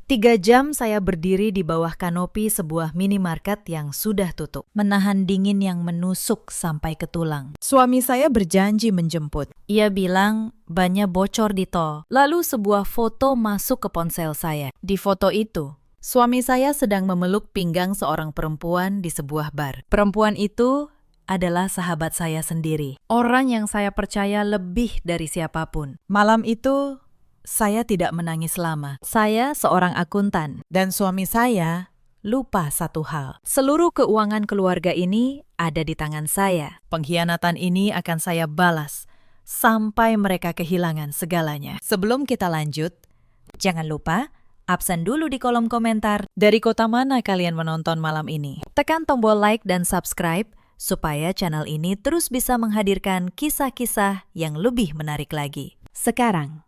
3 jam saya berdiri di bawah kanopi sebuah minimarket yang sudah tutup, menahan dingin yang menusuk sampai ke tulang. Suami saya berjanji menjemput. Ia bilang bannya bocor di tol. Lalu sebuah foto masuk ke ponsel saya. Di foto itu, suami saya sedang memeluk pinggang seorang perempuan di sebuah bar. Perempuan itu adalah sahabat saya sendiri. Orang yang saya percaya lebih dari siapapun. Malam itu, saya tidak menangis lama. Saya seorang akuntan. Dan suami saya Lupa satu hal. Seluruh keuangan keluarga ini ada di tangan saya. Pengkhianatan ini akan saya balas sampai mereka kehilangan segalanya. Sebelum kita lanjut, jangan lupa absen dulu di kolom komentar dari kota mana kalian menonton malam ini. Tekan tombol like dan subscribe supaya channel ini terus bisa menghadirkan kisah-kisah yang lebih menarik lagi. Sekarang,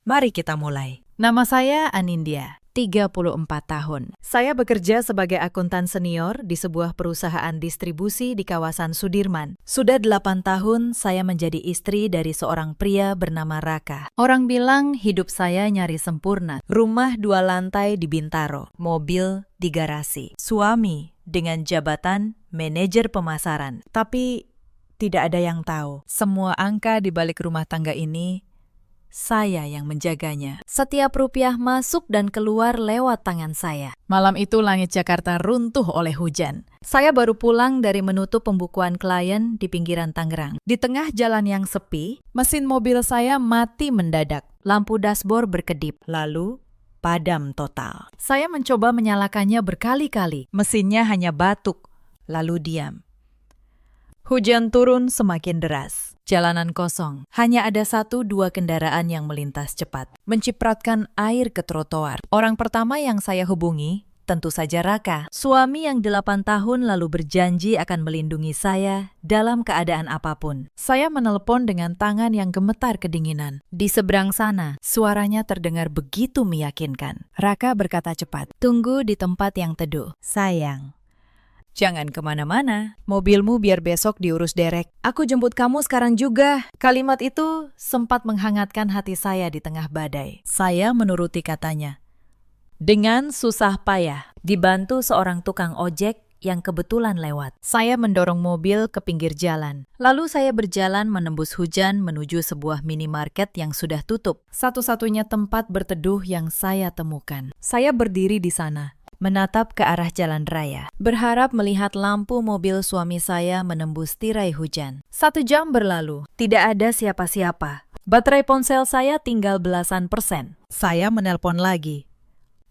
mari kita mulai. Nama saya Anindya, 34 tahun. Saya bekerja sebagai akuntan senior di sebuah perusahaan distribusi di kawasan Sudirman. Sudah 8 tahun saya menjadi istri dari seorang pria bernama Raka. Orang bilang hidup saya nyaris sempurna. Rumah 2 lantai di Bintaro, mobil di garasi. Suami dengan jabatan manajer pemasaran. Tapi tidak ada yang tahu. Semua angka di balik rumah tangga ini saya yang menjaganya. Setiap rupiah masuk dan keluar lewat tangan saya. Malam itu langit Jakarta runtuh oleh hujan. Saya baru pulang dari menutup pembukuan klien di pinggiran Tangerang. Di tengah jalan yang sepi, mesin mobil saya mati mendadak. Lampu dashboard berkedip, lalu padam total. Saya mencoba menyalakannya berkali-kali. Mesinnya hanya batuk, lalu diam. Hujan turun semakin deras. Jalanan kosong. Hanya ada 1-2 kendaraan yang melintas cepat, mencipratkan air ke trotoar. Orang pertama yang saya hubungi, tentu saja Raka. Suami yang 8 tahun lalu berjanji akan melindungi saya dalam keadaan apapun. Saya menelepon dengan tangan yang gemetar kedinginan. Di seberang sana, suaranya terdengar begitu meyakinkan. Raka berkata cepat, "Tunggu di tempat yang teduh, sayang. Jangan kemana-mana, mobilmu biar besok diurus derek. Aku jemput kamu sekarang juga." Kalimat itu sempat menghangatkan hati saya di tengah badai. Saya menuruti katanya. Dengan susah payah, dibantu seorang tukang ojek yang kebetulan lewat. Saya mendorong mobil ke pinggir jalan. Lalu saya berjalan menembus hujan menuju sebuah minimarket yang sudah tutup. Satu-satunya tempat berteduh yang saya temukan. Saya berdiri di sana, menatap ke arah jalan raya, berharap melihat lampu mobil suami saya menembus tirai hujan. 1 jam berlalu, tidak ada siapa-siapa. Baterai ponsel saya tinggal belasan persen. Saya menelpon lagi.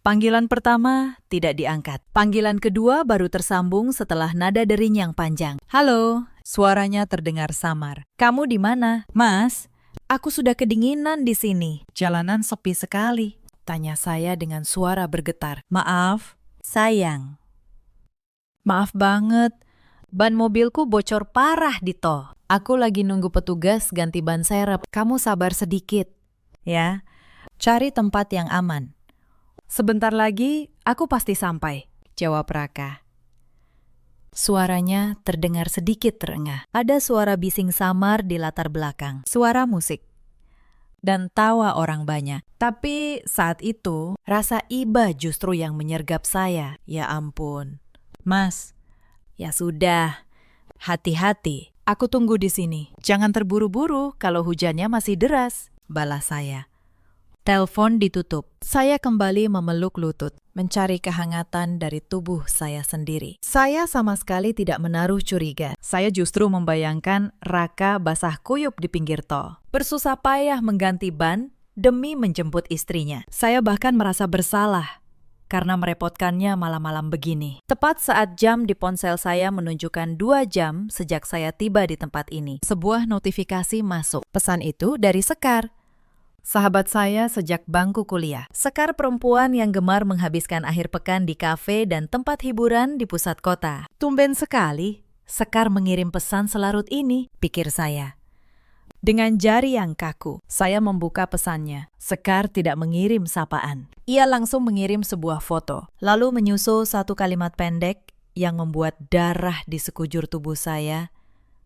Panggilan pertama tidak diangkat. Panggilan kedua baru tersambung setelah nada dering yang panjang. "Halo," suaranya terdengar samar. "Kamu di mana?" "Mas, aku sudah kedinginan di sini." "Jalanan sepi sekali," tanya saya dengan suara bergetar. "Maaf, sayang." "Maaf banget, ban mobilku bocor parah di tol. Aku lagi nunggu petugas ganti ban serep. Kamu sabar sedikit, ya. Cari tempat yang aman. Sebentar lagi aku pasti sampai," jawab Raka. Suaranya terdengar sedikit terengah. Ada suara bising samar di latar belakang, suara musik, dan tawa orang banyak. Tapi saat itu, rasa iba justru yang menyergap saya. Ya ampun. "Mas, ya sudah. Hati-hati. Aku tunggu di sini. Jangan terburu-buru kalau hujannya masih deras," balas saya. Telepon ditutup. Saya kembali memeluk lutut, mencari kehangatan dari tubuh saya sendiri. Saya sama sekali tidak menaruh curiga. Saya justru membayangkan Raka basah kuyup di pinggir tol, bersusah payah mengganti ban demi menjemput istrinya. Saya bahkan merasa bersalah karena merepotkannya malam-malam begini. Tepat saat jam di ponsel saya menunjukkan 2 jam sejak saya tiba di tempat ini, sebuah notifikasi masuk. Pesan itu dari Sekar, sahabat saya sejak bangku kuliah. Sekar perempuan yang gemar menghabiskan akhir pekan di kafe dan tempat hiburan di pusat kota. Tumben sekali, Sekar mengirim pesan selarut ini, pikir saya. Dengan jari yang kaku, saya membuka pesannya. Sekar tidak mengirim sapaan. Ia langsung mengirim sebuah foto, lalu menyusul 1 kalimat pendek yang membuat darah di sekujur tubuh saya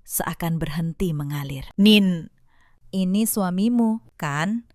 seakan berhenti mengalir. "Nin, ini suamimu, kan?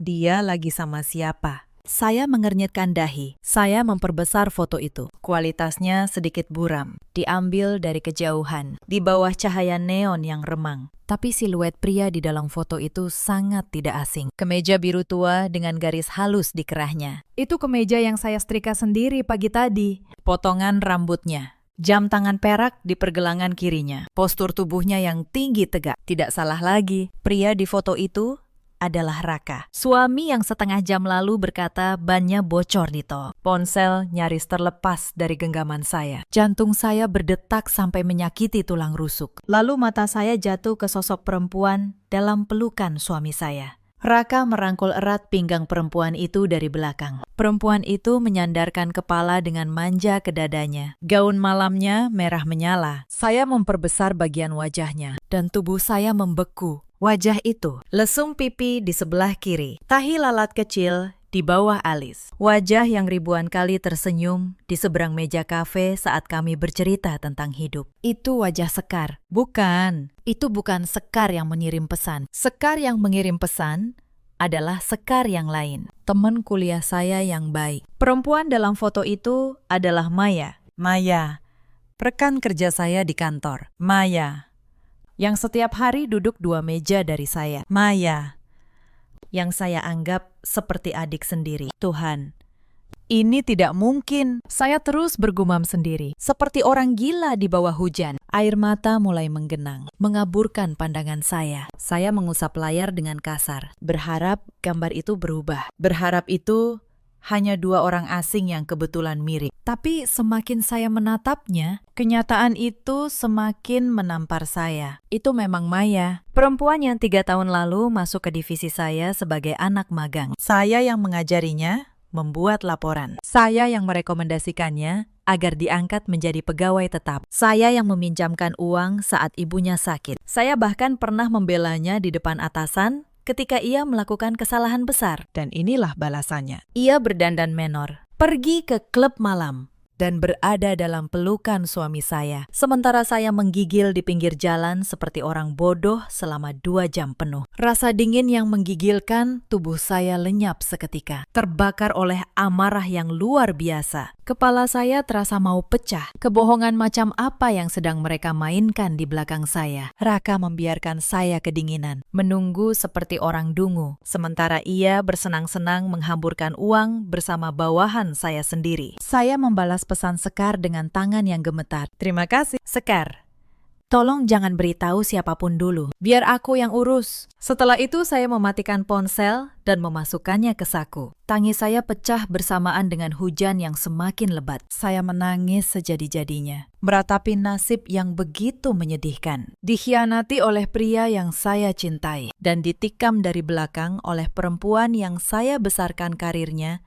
Dia lagi sama siapa?" Saya mengernyitkan dahi. Saya memperbesar foto itu. Kualitasnya sedikit buram. Diambil dari kejauhan, di bawah cahaya neon yang remang. Tapi siluet pria di dalam foto itu sangat tidak asing. Kemeja biru tua dengan garis halus di kerahnya. Itu kemeja yang saya setrika sendiri pagi tadi. Potongan rambutnya. Jam tangan perak di pergelangan kirinya. Postur tubuhnya yang tinggi tegak. Tidak salah lagi, pria di foto itu adalah Raka. Suami yang setengah jam lalu berkata bannya bocor di tol. Ponsel nyaris terlepas dari genggaman saya. Jantung saya berdetak sampai menyakiti tulang rusuk. Lalu mata saya jatuh ke sosok perempuan dalam pelukan suami saya. Raka merangkul erat pinggang perempuan itu dari belakang. Perempuan itu menyandarkan kepala dengan manja ke dadanya. Gaun malamnya merah menyala. Saya memperbesar bagian wajahnya, dan tubuh saya membeku. Wajah itu, lesung pipi di sebelah kiri, tahi lalat kecil di bawah alis. Wajah yang ribuan kali tersenyum di seberang meja kafe saat kami bercerita tentang hidup. Itu wajah Sekar. Bukan, itu bukan Sekar yang mengirim pesan. Sekar yang mengirim pesan adalah Sekar yang lain. Teman kuliah saya yang baik. Perempuan dalam foto itu adalah Maya. Maya, rekan kerja saya di kantor. Maya, yang setiap hari duduk 2 meja dari saya. Maya, yang saya anggap seperti adik sendiri. Tuhan, ini tidak mungkin. Saya terus bergumam sendiri, seperti orang gila di bawah hujan. Air mata mulai menggenang, mengaburkan pandangan saya. Saya mengusap layar dengan kasar, berharap gambar itu berubah. Berharap itu hanya 2 orang asing yang kebetulan mirip. Tapi semakin saya menatapnya, kenyataan itu semakin menampar saya. Itu memang Maya, perempuan yang 3 tahun lalu masuk ke divisi saya sebagai anak magang. Saya yang mengajarinya membuat laporan. Saya yang merekomendasikannya agar diangkat menjadi pegawai tetap. Saya yang meminjamkan uang saat ibunya sakit. Saya bahkan pernah membelanya di depan atasan ketika ia melakukan kesalahan besar. Dan inilah balasannya. Ia berdandan menor, pergi ke klub malam, dan berada dalam pelukan suami saya. Sementara saya menggigil di pinggir jalan seperti orang bodoh selama 2 jam penuh. Rasa dingin yang menggigilkan, tubuh saya lenyap seketika. Terbakar oleh amarah yang luar biasa. Kepala saya terasa mau pecah. Kebohongan macam apa yang sedang mereka mainkan di belakang saya? Raka membiarkan saya kedinginan, menunggu seperti orang dungu. Sementara ia bersenang-senang menghamburkan uang bersama bawahan saya sendiri. Saya membalas pesan Sekar dengan tangan yang gemetar. Terima kasih, Sekar. Tolong jangan beritahu siapapun dulu. Biar aku yang urus. Setelah itu saya mematikan ponsel dan memasukkannya ke saku. Tangis saya pecah bersamaan dengan hujan yang semakin lebat. Saya menangis sejadi-jadinya, meratapi nasib yang begitu menyedihkan. Dikhianati oleh pria yang saya cintai, dan ditikam dari belakang oleh perempuan yang saya besarkan karirnya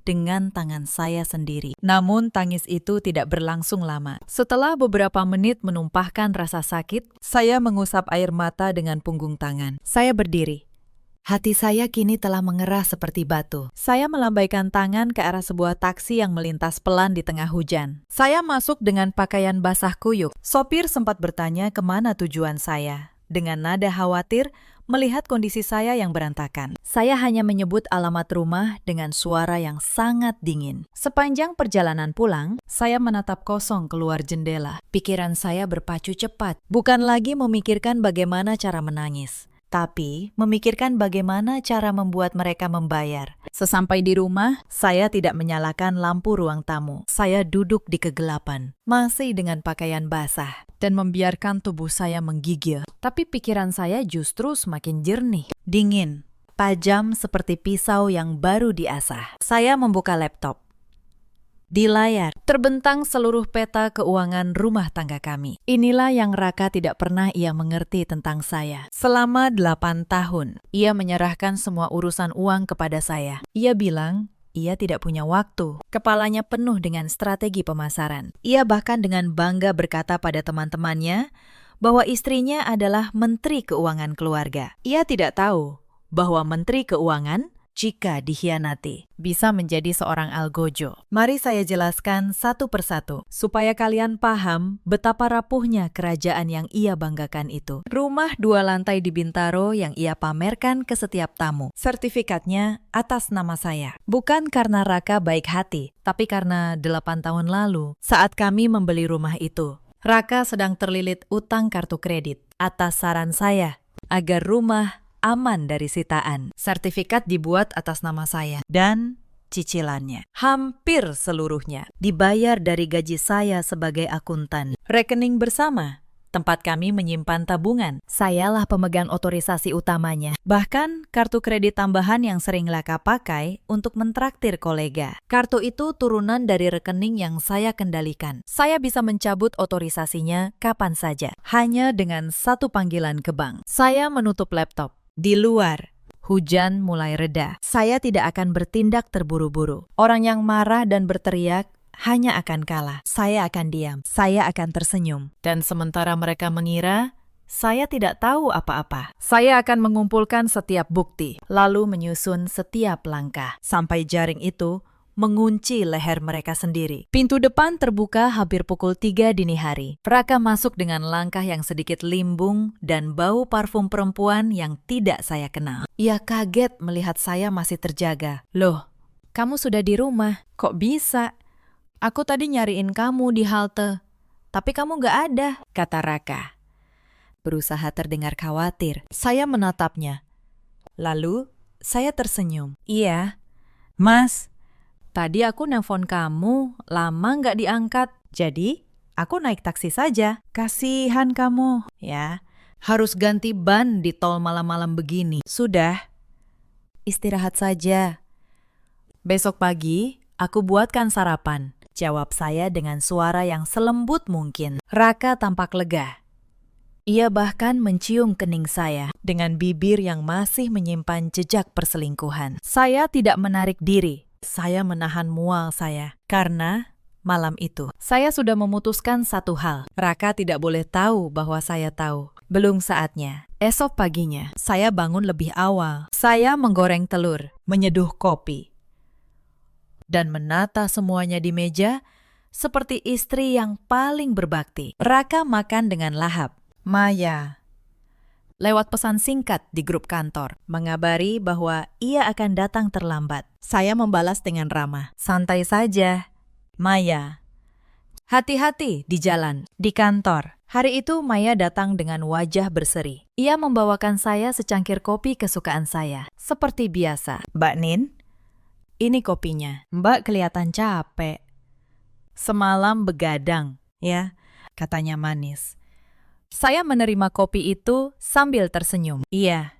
dengan tangan saya sendiri. Namun tangis itu tidak berlangsung lama. Setelah beberapa menit menumpahkan rasa sakit, saya mengusap air mata dengan punggung tangan. Saya berdiri. Hati saya kini telah mengerah seperti batu. Saya melambaikan tangan ke arah sebuah taksi yang melintas pelan di tengah hujan. Saya masuk dengan pakaian basah kuyup. Sopir sempat bertanya kemana tujuan saya. Dengan nada khawatir, melihat kondisi saya yang berantakan. Saya hanya menyebut alamat rumah dengan suara yang sangat dingin. Sepanjang perjalanan pulang, saya menatap kosong keluar jendela. Pikiran saya berpacu cepat, bukan lagi memikirkan bagaimana cara menangis, tapi memikirkan bagaimana cara membuat mereka membayar. Sesampai di rumah, saya tidak menyalakan lampu ruang tamu. Saya duduk di kegelapan, masih dengan pakaian basah, dan membiarkan tubuh saya menggigil. Tapi pikiran saya justru semakin jernih, dingin, tajam seperti pisau yang baru diasah. Saya membuka laptop. Di layar, terbentang seluruh peta keuangan rumah tangga kami. Inilah yang Raka tidak pernah ia mengerti tentang saya. Selama 8 tahun, ia menyerahkan semua urusan uang kepada saya. Ia bilang, ia tidak punya waktu. Kepalanya penuh dengan strategi pemasaran. Ia bahkan dengan bangga berkata pada teman-temannya bahwa istrinya adalah Menteri Keuangan Keluarga. Ia tidak tahu bahwa Menteri Keuangan jika dikhianati. Bisa menjadi seorang algojo. Mari saya jelaskan satu persatu, supaya kalian paham betapa rapuhnya kerajaan yang ia banggakan itu. Rumah 2 lantai di Bintaro yang ia pamerkan ke setiap tamu. Sertifikatnya atas nama saya. Bukan karena Raka baik hati, tapi karena 8 tahun lalu, saat kami membeli rumah itu, Raka sedang terlilit utang kartu kredit. Atas saran saya, agar rumah aman dari sitaan, sertifikat dibuat atas nama saya dan cicilannya. Hampir seluruhnya dibayar dari gaji saya sebagai akuntan. Rekening bersama, tempat kami menyimpan tabungan. Sayalah pemegang otorisasi utamanya. Bahkan kartu kredit tambahan yang sering Raka pakai untuk mentraktir kolega. Kartu itu turunan dari rekening yang saya kendalikan. Saya bisa mencabut otorisasinya kapan saja, hanya dengan satu panggilan ke bank. Saya menutup laptop. Di luar, hujan mulai reda. Saya tidak akan bertindak terburu-buru. Orang yang marah dan berteriak hanya akan kalah. Saya akan diam. Saya akan tersenyum. Dan sementara mereka mengira saya tidak tahu apa-apa, saya akan mengumpulkan setiap bukti, lalu menyusun setiap langkah, sampai jaring itu mengunci leher mereka sendiri. Pintu depan terbuka hampir pukul 3 dini hari. Raka masuk dengan langkah yang sedikit limbung dan bau parfum perempuan yang tidak saya kenal. Ia kaget melihat saya masih terjaga. Loh, kamu sudah di rumah? Kok bisa? Aku tadi nyariin kamu di halte, tapi kamu gak ada, kata Raka. Berusaha terdengar khawatir. Saya menatapnya. Lalu, saya tersenyum. Iya, Mas. Tadi aku nelpon kamu, lama nggak diangkat. Jadi, aku naik taksi saja. Kasihan kamu. Ya, harus ganti ban di tol malam-malam begini. Sudah, istirahat saja. Besok pagi, aku buatkan sarapan. Jawab saya dengan suara yang selembut mungkin. Raka tampak lega. Ia bahkan mencium kening saya dengan bibir yang masih menyimpan jejak perselingkuhan. Saya tidak menarik diri. Saya menahan mual saya, karena malam itu saya sudah memutuskan satu hal. Raka tidak boleh tahu bahwa saya tahu. Belum saatnya. Esok paginya, saya bangun lebih awal. Saya menggoreng telur, menyeduh kopi, dan menata semuanya di meja seperti istri yang paling berbakti. Raka makan dengan lahap. Maya, lewat pesan singkat di grup kantor, mengabari bahwa ia akan datang terlambat. Saya membalas dengan ramah. Santai saja, Maya. Hati-hati di jalan, di kantor. Hari itu Maya datang dengan wajah berseri. Ia membawakan saya secangkir kopi kesukaan saya. Seperti biasa. Mbak Nin, ini kopinya. Mbak kelihatan capek. Semalam begadang, ya, katanya manis. Saya menerima kopi itu sambil tersenyum. Iya.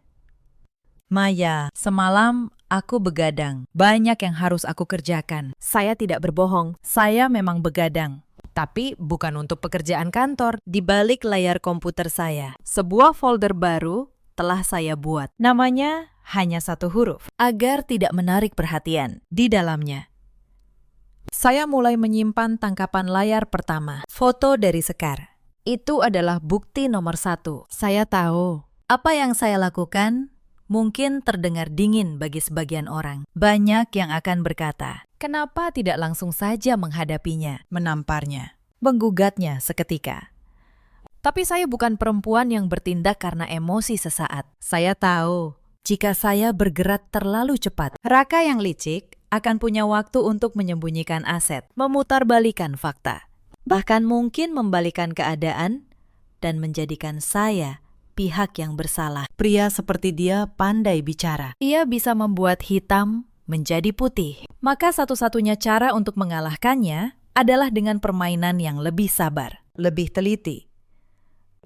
Maya, semalam aku begadang. Banyak yang harus aku kerjakan. Saya tidak berbohong. Saya memang begadang. Tapi bukan untuk pekerjaan kantor. Di balik layar komputer saya, sebuah folder baru telah saya buat. Namanya hanya 1 huruf, agar tidak menarik perhatian. Di dalamnya, saya mulai menyimpan tangkapan layar pertama. Foto dari Sekar. Itu adalah bukti nomor 1. Saya tahu, apa yang saya lakukan mungkin terdengar dingin bagi sebagian orang. Banyak yang akan berkata, kenapa tidak langsung saja menghadapinya, menamparnya, menggugatnya seketika. Tapi saya bukan perempuan yang bertindak karena emosi sesaat. Saya tahu, jika saya bergerak terlalu cepat, Raka yang licik akan punya waktu untuk menyembunyikan aset, memutarbalikan fakta. Bahkan mungkin membalikan keadaan dan menjadikan saya pihak yang bersalah. Pria seperti dia pandai bicara. Ia bisa membuat hitam menjadi putih. Maka satu-satunya cara untuk mengalahkannya adalah dengan permainan yang lebih sabar, lebih teliti,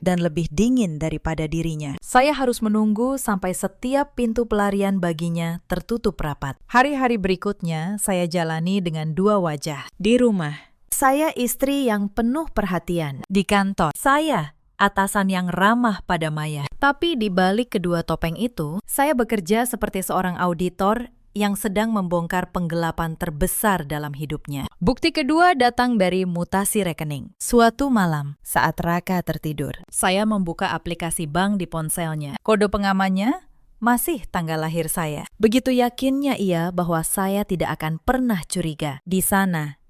dan lebih dingin daripada dirinya. Saya harus menunggu sampai setiap pintu pelarian baginya tertutup rapat. Hari-hari berikutnya saya jalani dengan 2 wajah. Di rumah, saya istri yang penuh perhatian. Di kantor, saya atasan yang ramah pada Maya. Tapi di balik kedua topeng itu, saya bekerja seperti seorang auditor yang sedang membongkar penggelapan terbesar dalam hidupnya. Bukti kedua datang dari mutasi rekening. Suatu malam, saat Raka tertidur, saya membuka aplikasi bank di ponselnya. Kode pengamannya masih tanggal lahir saya. Begitu yakinnya ia bahwa saya tidak akan pernah curiga. Di sana,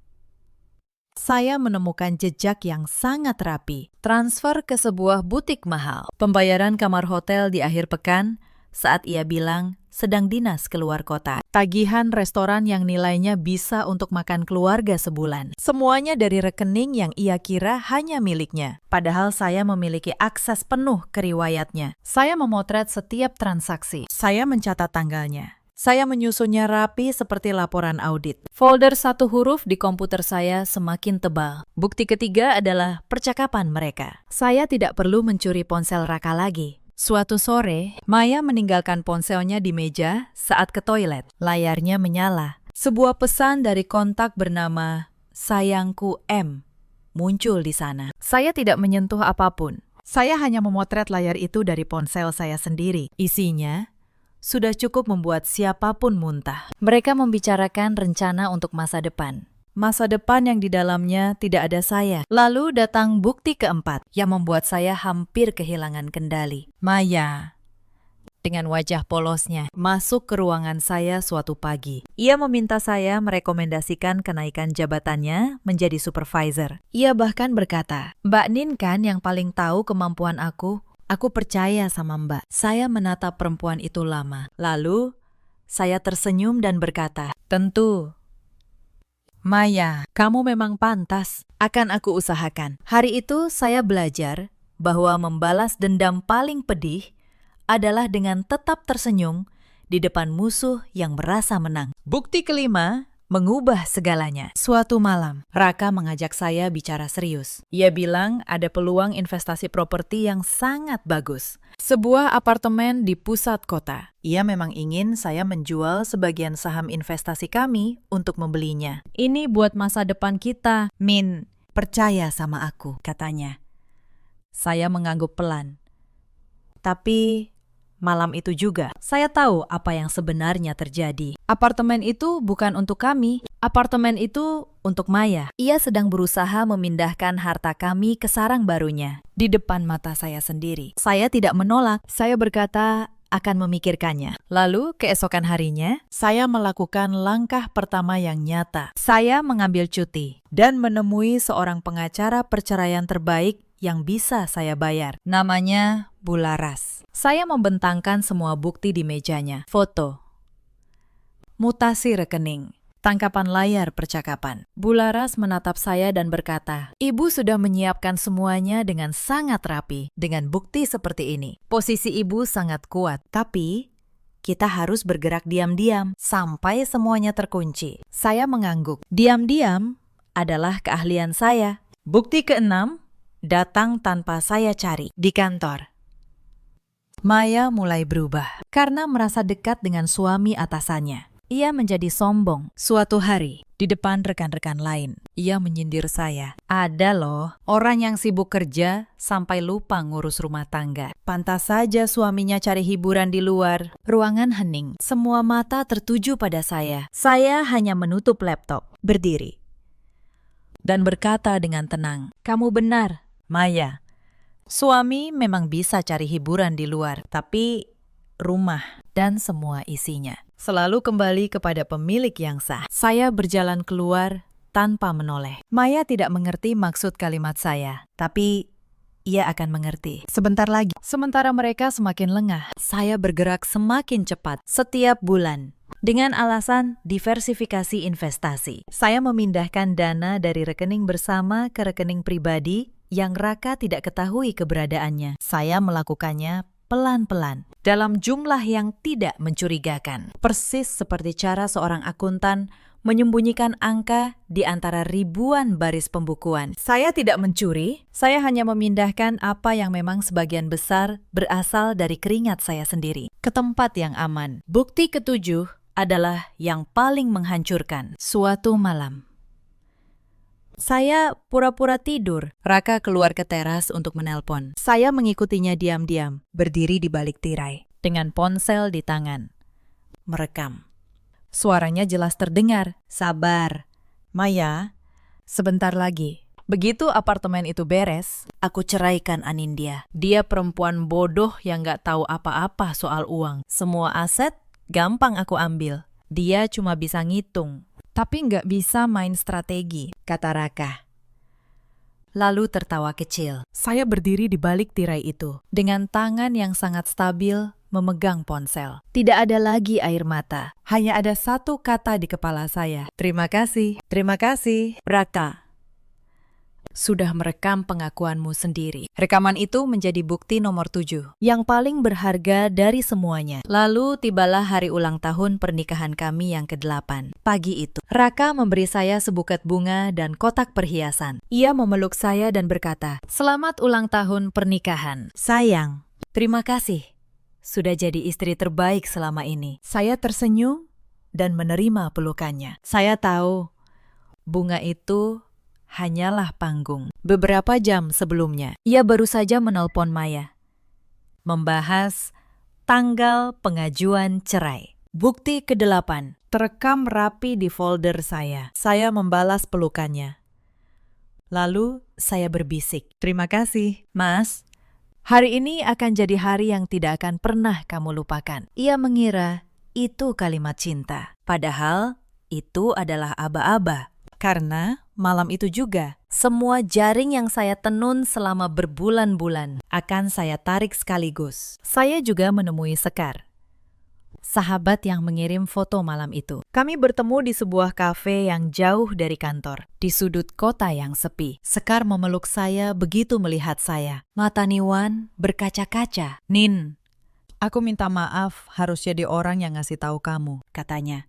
saya menemukan jejak yang sangat rapi. Transfer ke sebuah butik mahal. Pembayaran kamar hotel di akhir pekan saat ia bilang sedang dinas keluar kota. Tagihan restoran yang nilainya bisa untuk makan keluarga sebulan. Semuanya dari rekening yang ia kira hanya miliknya. Padahal saya memiliki akses penuh ke riwayatnya. Saya memotret setiap transaksi. Saya mencatat tanggalnya. Saya menyusunnya rapi seperti laporan audit. Folder satu huruf di komputer saya semakin tebal. Bukti ketiga adalah percakapan mereka. Saya tidak perlu mencuri ponsel Raka lagi. Suatu sore, Maya meninggalkan ponselnya di meja saat ke toilet. Layarnya menyala. Sebuah pesan dari kontak bernama Sayangku M muncul di sana. Saya tidak menyentuh apapun. Saya hanya memotret layar itu dari ponsel saya sendiri. Isinya sudah cukup membuat siapapun muntah. Mereka membicarakan rencana untuk masa depan. Masa depan yang di dalamnya tidak ada saya. Lalu datang bukti keempat yang membuat saya hampir kehilangan kendali. Maya, dengan wajah polosnya, masuk ke ruangan saya suatu pagi. Ia meminta saya merekomendasikan kenaikan jabatannya menjadi supervisor. Ia bahkan berkata, "Mbak Nin kan yang paling tahu kemampuan aku. Aku percaya sama Mbak." Saya menatap perempuan itu lama. Lalu, saya tersenyum dan berkata, "Tentu. Maya, kamu memang pantas. Akan aku usahakan." Hari itu saya belajar bahwa membalas dendam paling pedih adalah dengan tetap tersenyum di depan musuh yang merasa menang. Bukti kelima, mengubah segalanya. Suatu malam, Raka mengajak saya bicara serius. Ia bilang ada peluang investasi properti yang sangat bagus. Sebuah apartemen di pusat kota. Ia memang ingin saya menjual sebagian saham investasi kami untuk membelinya. "Ini buat masa depan kita, Min. Percaya sama aku," katanya. Saya mengangguk pelan. Tapi malam itu juga, saya tahu apa yang sebenarnya terjadi. Apartemen itu bukan untuk kami. Apartemen itu untuk Maya. Ia sedang berusaha memindahkan harta kami ke sarang barunya. Di depan mata saya sendiri. Saya tidak menolak. Saya berkata akan memikirkannya. Lalu, keesokan harinya, saya melakukan langkah pertama yang nyata. Saya mengambil cuti dan menemui seorang pengacara perceraian terbaik yang bisa saya bayar. Namanya Bularas. Saya membentangkan semua bukti di mejanya. Foto, mutasi rekening, tangkapan layar percakapan. Bularas menatap saya dan berkata, "Ibu sudah menyiapkan semuanya dengan sangat rapi. Dengan bukti seperti ini, posisi ibu sangat kuat. Tapi kita harus bergerak diam-diam sampai semuanya terkunci." Saya mengangguk. Diam-diam adalah keahlian saya. Bukti keenam datang tanpa saya cari di kantor. Maya mulai berubah karena merasa dekat dengan suami atasannya. Ia menjadi sombong. Suatu hari, di depan rekan-rekan lain, ia menyindir saya. "Ada loh, orang yang sibuk kerja sampai lupa ngurus rumah tangga. Pantas saja suaminya cari hiburan di luar." Ruangan hening. Semua mata tertuju pada saya. Saya hanya menutup laptop, berdiri, dan berkata dengan tenang, "Kamu benar, Maya. Suami memang bisa cari hiburan di luar, tapi rumah dan semua isinya selalu kembali kepada pemilik yang sah." Saya berjalan keluar tanpa menoleh. Maya tidak mengerti maksud kalimat saya, tapi ia akan mengerti sebentar lagi. Sementara mereka semakin lengah, saya bergerak semakin cepat setiap bulan. Dengan alasan diversifikasi investasi, saya memindahkan dana dari rekening bersama ke rekening pribadi yang Raka tidak ketahui keberadaannya. Saya melakukannya pelan-pelan, dalam jumlah yang tidak mencurigakan. Persis seperti cara seorang akuntan menyembunyikan angka di antara ribuan baris pembukuan. Saya tidak mencuri, saya hanya memindahkan apa yang memang sebagian besar berasal dari keringat saya sendiri ke tempat yang aman. Bukti ketujuh adalah yang paling menghancurkan. Suatu malam, saya pura-pura tidur. Raka keluar ke teras untuk menelpon. Saya mengikutinya diam-diam, berdiri di balik tirai, dengan ponsel di tangan, merekam. Suaranya jelas terdengar. "Sabar, Maya, sebentar lagi." Begitu apartemen itu beres, aku ceraikan Anindya. Dia perempuan bodoh yang gak tahu apa-apa soal uang. Semua aset gampang aku ambil. Dia cuma bisa ngitung, tapi gak bisa main strategi, kata Raka. Lalu tertawa kecil. Saya berdiri di balik tirai itu, dengan tangan yang sangat stabil memegang ponsel. Tidak ada lagi air mata, hanya ada satu kata di kepala saya. Terima kasih, Raka. Sudah merekam pengakuanmu sendiri. Rekaman itu menjadi bukti nomor 7, yang paling berharga dari semuanya. Lalu tibalah hari ulang tahun pernikahan kami yang ke-8. Pagi itu, Raka memberi saya sebuket bunga dan kotak perhiasan. Ia memeluk saya dan berkata, "Selamat ulang tahun pernikahan. Sayang, Terima kasih. Sudah jadi istri terbaik selama ini." saya tersenyum Dan menerima pelukannya. Saya tahu bunga itu hanyalah panggung. Beberapa jam sebelumnya, ia baru saja menelpon Maya, membahas tanggal pengajuan cerai. Bukti ke-8 terekam rapi di folder saya. Saya membalas pelukannya. Lalu saya berbisik, "Terima kasih, Mas. Hari ini akan jadi hari yang tidak akan pernah kamu lupakan." Ia mengira itu kalimat cinta. Padahal itu adalah aba-aba. Karena malam itu juga, semua jaring yang saya tenun selama berbulan-bulan akan saya tarik sekaligus. Saya juga menemui Sekar, sahabat yang mengirim foto malam itu. Kami bertemu di sebuah kafe yang jauh dari kantor, di sudut kota yang sepi. Sekar memeluk saya begitu melihat saya. Mata Niwan berkaca-kaca. "Nin, aku minta maaf harus jadi orang yang ngasih tahu kamu," katanya.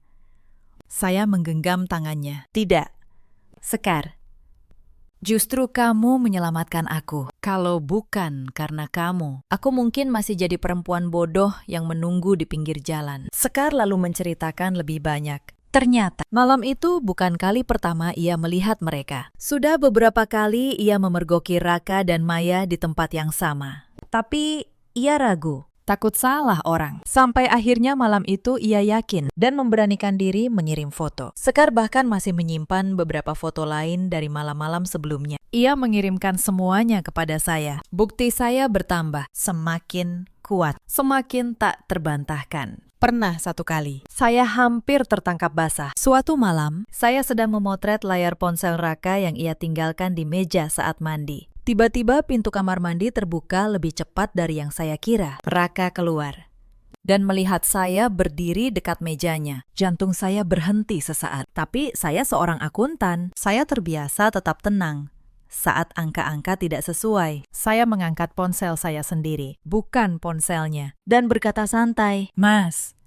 Saya menggenggam tangannya. "Tidak, Sekar. Justru kamu menyelamatkan aku. Kalau bukan karena kamu, aku mungkin masih jadi perempuan bodoh yang menunggu di pinggir jalan." Sekar lalu menceritakan lebih banyak. Ternyata, malam itu bukan kali pertama ia melihat mereka. Sudah beberapa kali ia memergoki Raka dan Maya di tempat yang sama. Tapi ia ragu, takut salah orang. Sampai akhirnya malam itu ia yakin dan memberanikan diri mengirim foto. Sekar bahkan masih menyimpan beberapa foto lain dari malam-malam sebelumnya. Ia mengirimkan semuanya kepada saya. Bukti saya bertambah, semakin kuat, semakin tak terbantahkan. Pernah satu kali, saya hampir tertangkap basah. Suatu malam, saya sedang memotret layar ponsel Raka yang ia tinggalkan di meja saat mandi. Tiba-tiba pintu kamar mandi terbuka lebih cepat dari yang saya kira. Raka keluar dan melihat saya berdiri dekat mejanya. Jantung saya berhenti sesaat. Tapi saya seorang akuntan. Saya terbiasa tetap tenang saat angka-angka tidak sesuai. Saya mengangkat ponsel saya sendiri, bukan ponselnya, dan berkata santai, "Mas,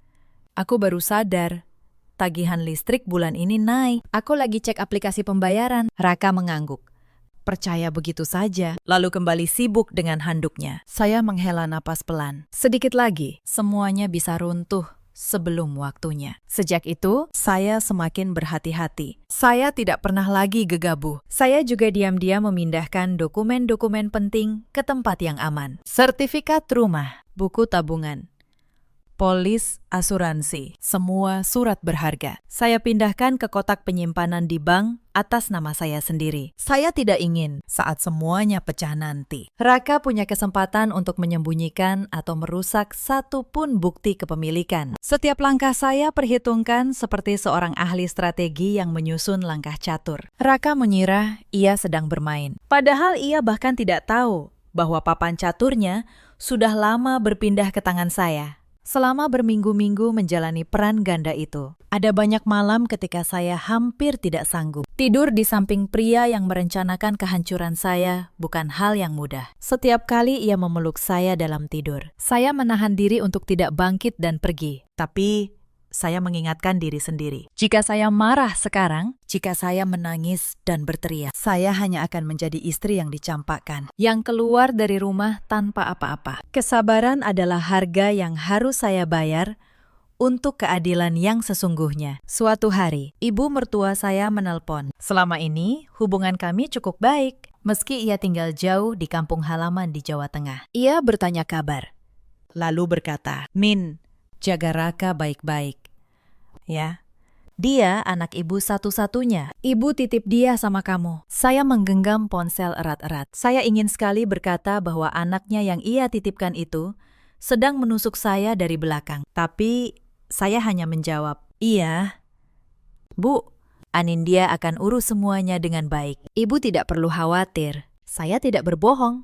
aku baru sadar tagihan listrik bulan ini naik. Aku lagi cek aplikasi pembayaran." Raka mengangguk. Percaya begitu saja, lalu kembali sibuk dengan handuknya. Saya menghela napas pelan. Sedikit lagi, semuanya bisa runtuh sebelum waktunya. Sejak itu, saya semakin berhati-hati. Saya tidak pernah lagi gegabah. Saya juga diam-diam memindahkan dokumen-dokumen penting ke tempat yang aman. Sertifikat rumah, buku tabungan, polis asuransi, semua surat berharga. Saya pindahkan ke kotak penyimpanan di bank atas nama saya sendiri. Saya tidak ingin saat semuanya pecah nanti, Raka punya kesempatan untuk menyembunyikan atau merusak satu pun bukti kepemilikan. Setiap langkah saya perhitungkan seperti seorang ahli strategi yang menyusun langkah catur. Raka mengira ia sedang bermain. Padahal ia bahkan tidak tahu bahwa papan caturnya sudah lama berpindah ke tangan saya. Selama berminggu-minggu menjalani peran ganda itu, ada banyak malam ketika saya hampir tidak sanggup. Tidur di samping pria yang merencanakan kehancuran saya bukan hal yang mudah. Setiap kali ia memeluk saya dalam tidur, saya menahan diri untuk tidak bangkit dan pergi. Tapi saya mengingatkan diri sendiri. Jika saya marah sekarang, jika saya menangis dan berteriak, saya hanya akan menjadi istri yang dicampakkan, yang keluar dari rumah tanpa apa-apa. Kesabaran adalah harga yang harus saya bayar untuk keadilan yang sesungguhnya. Suatu hari, ibu mertua saya menelpon. Selama ini, hubungan kami cukup baik, meski ia tinggal jauh di kampung halaman di Jawa Tengah. Ia bertanya kabar, lalu berkata, "Min, jaga Raka baik-baik. Ya, Dia anak ibu satu-satunya. Ibu titip dia sama kamu. Saya menggenggam ponsel erat-erat. Saya ingin sekali berkata bahwa anaknya yang ia titipkan itu sedang menusuk saya dari belakang. Tapi saya hanya menjawab, "Iya, Bu, Anindya akan urus semuanya dengan baik. Ibu tidak perlu khawatir. Saya tidak berbohong.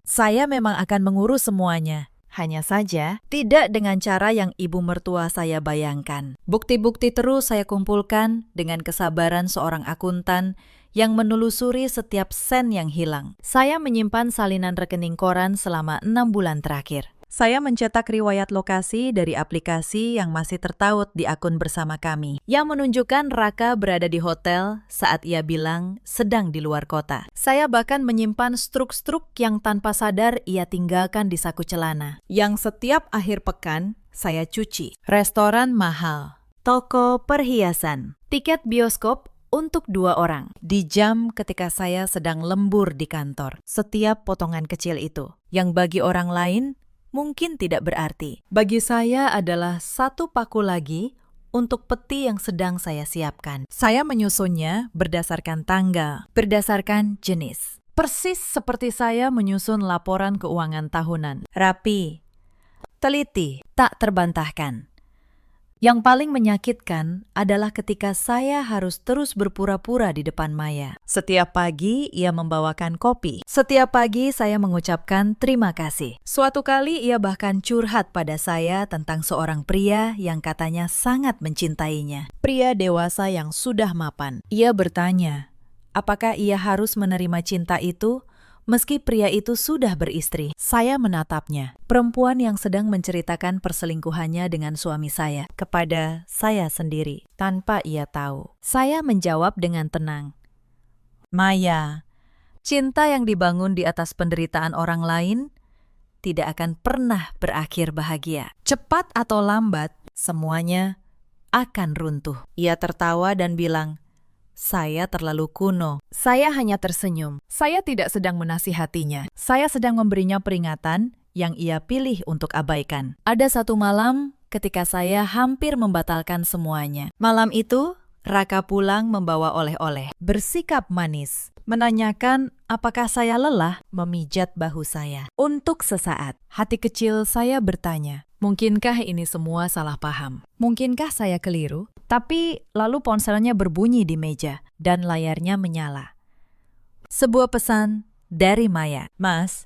Saya memang akan mengurus semuanya. Hanya saja, tidak dengan cara yang ibu mertua saya bayangkan." Bukti-bukti terus saya kumpulkan dengan kesabaran seorang akuntan yang menelusuri setiap sen yang hilang. Saya menyimpan salinan rekening koran selama 6 bulan terakhir. Saya mencetak riwayat lokasi dari aplikasi yang masih tertaut di akun bersama kami, yang menunjukkan Raka berada di hotel saat ia bilang sedang di luar kota. Saya bahkan menyimpan struk-struk yang tanpa sadar ia tinggalkan di saku celana, yang setiap akhir pekan saya cuci. Restoran mahal, toko perhiasan, tiket bioskop untuk 2 orang. Di jam ketika saya sedang lembur di kantor, setiap potongan kecil itu, yang bagi orang lain mungkin tidak berarti, bagi saya adalah satu paku lagi untuk peti yang sedang saya siapkan. Saya menyusunnya berdasarkan tanggal, berdasarkan jenis. Persis seperti saya menyusun laporan keuangan tahunan. Rapi, teliti, tak terbantahkan. Yang paling menyakitkan adalah ketika saya harus terus berpura-pura di depan Maya. Setiap pagi ia membawakan kopi. Setiap pagi saya mengucapkan terima kasih. Suatu kali ia bahkan curhat pada saya tentang seorang pria yang katanya sangat mencintainya. Pria dewasa yang sudah mapan. Ia bertanya, apakah ia harus menerima cinta itu meski pria itu sudah beristri? Saya menatapnya, perempuan yang sedang menceritakan perselingkuhannya dengan suami saya kepada saya sendiri, tanpa ia tahu. Saya menjawab dengan tenang, "Maya, cinta yang dibangun di atas penderitaan orang lain tidak akan pernah berakhir bahagia. Cepat atau lambat, semuanya akan runtuh." Ia tertawa dan bilang, "Saya terlalu kuno." Saya hanya tersenyum. Saya tidak sedang menasihatinya. Saya sedang memberinya peringatan yang ia pilih untuk abaikan. Ada satu malam ketika saya hampir membatalkan semuanya. Malam itu, Raka pulang membawa oleh-oleh. Bersikap manis, menanyakan apakah saya lelah, memijat bahu saya. Untuk sesaat, hati kecil saya bertanya, mungkinkah ini semua salah paham? Mungkinkah saya keliru? Tapi lalu ponselnya berbunyi di meja dan layarnya menyala. Sebuah pesan dari Maya. "Mas,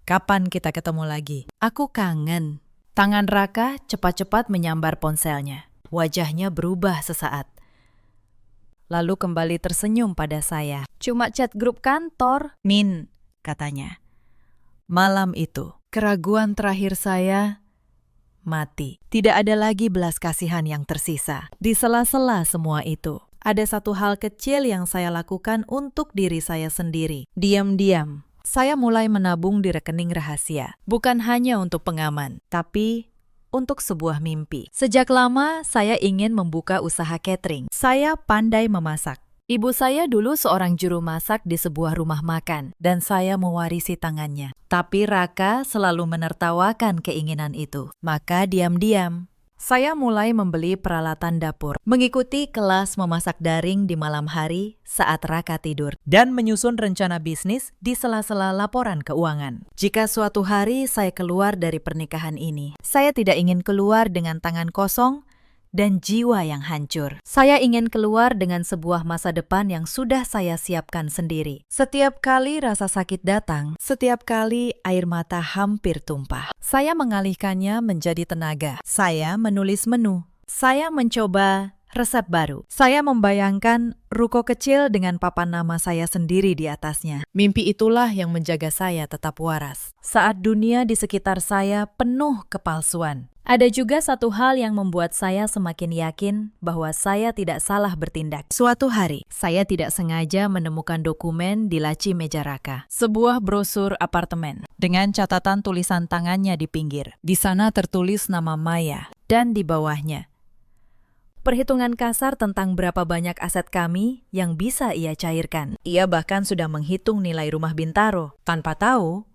kapan kita ketemu lagi? Aku kangen." Tangan Raka cepat-cepat menyambar ponselnya. Wajahnya berubah sesaat. Lalu kembali tersenyum pada saya. "Cuma chat grup kantor." "Min," katanya. Malam itu, keraguan terakhir saya mati. Tidak ada lagi belas kasihan yang tersisa. Di sela-sela semua itu, ada satu hal kecil yang saya lakukan untuk diri saya sendiri. Diam-diam, saya mulai menabung di rekening rahasia. Bukan hanya untuk pengaman, tapi untuk sebuah mimpi. Sejak lama, saya ingin membuka usaha catering. Saya pandai memasak. Ibu saya dulu seorang juru masak di sebuah rumah makan, dan saya mewarisi tangannya. Tapi Raka selalu menertawakan keinginan itu. Maka diam-diam, saya mulai membeli peralatan dapur, mengikuti kelas memasak daring di malam hari saat Raka tidur, dan menyusun rencana bisnis di sela-sela laporan keuangan. Jika suatu hari saya keluar dari pernikahan ini, saya tidak ingin keluar dengan tangan kosong dan jiwa yang hancur. Saya ingin keluar dengan sebuah masa depan yang sudah saya siapkan sendiri. Setiap kali rasa sakit datang, setiap kali air mata hampir tumpah, saya mengalihkannya menjadi tenaga. Saya menulis menu. Saya mencoba resep baru. Saya membayangkan ruko kecil dengan papan nama saya sendiri di atasnya. Mimpi itulah yang menjaga saya tetap waras saat dunia di sekitar saya penuh kepalsuan. Ada juga satu hal yang membuat saya semakin yakin bahwa saya tidak salah bertindak. Suatu hari, saya tidak sengaja menemukan dokumen di laci meja Raka. Sebuah brosur apartemen dengan catatan tulisan tangannya di pinggir. Di sana tertulis nama Maya dan di bawahnya perhitungan kasar tentang berapa banyak aset kami yang bisa ia cairkan. Ia bahkan sudah menghitung nilai rumah Bintaro tanpa tahu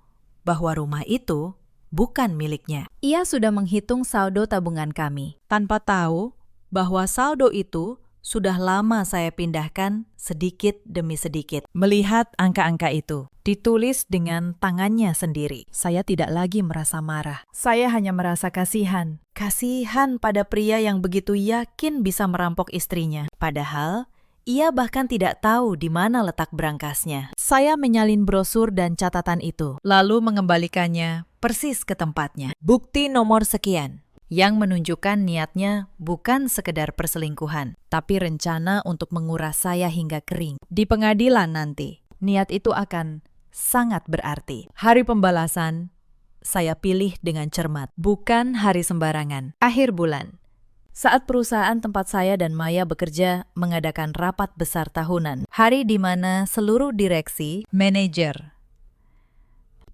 bahwa rumah itu bukan miliknya. Ia sudah menghitung saldo tabungan kami tanpa tahu bahwa saldo itu sudah lama saya pindahkan sedikit demi sedikit. Melihat angka-angka itu, ditulis dengan tangannya sendiri. Saya tidak lagi merasa marah. Saya hanya merasa kasihan. Kasihan pada pria yang begitu yakin bisa merampok istrinya. Padahal, ia bahkan tidak tahu di mana letak berangkasnya. Saya menyalin brosur dan catatan itu, lalu mengembalikannya persis ke tempatnya. Bukti nomor sekian, yang menunjukkan niatnya bukan sekedar perselingkuhan, tapi rencana untuk menguras saya hingga kering. Di pengadilan nanti, niat itu akan sangat berarti. Hari pembalasan, saya pilih dengan cermat, bukan hari sembarangan. Akhir bulan, saat perusahaan tempat saya dan Maya bekerja mengadakan rapat besar tahunan, hari di mana seluruh direksi, manajer,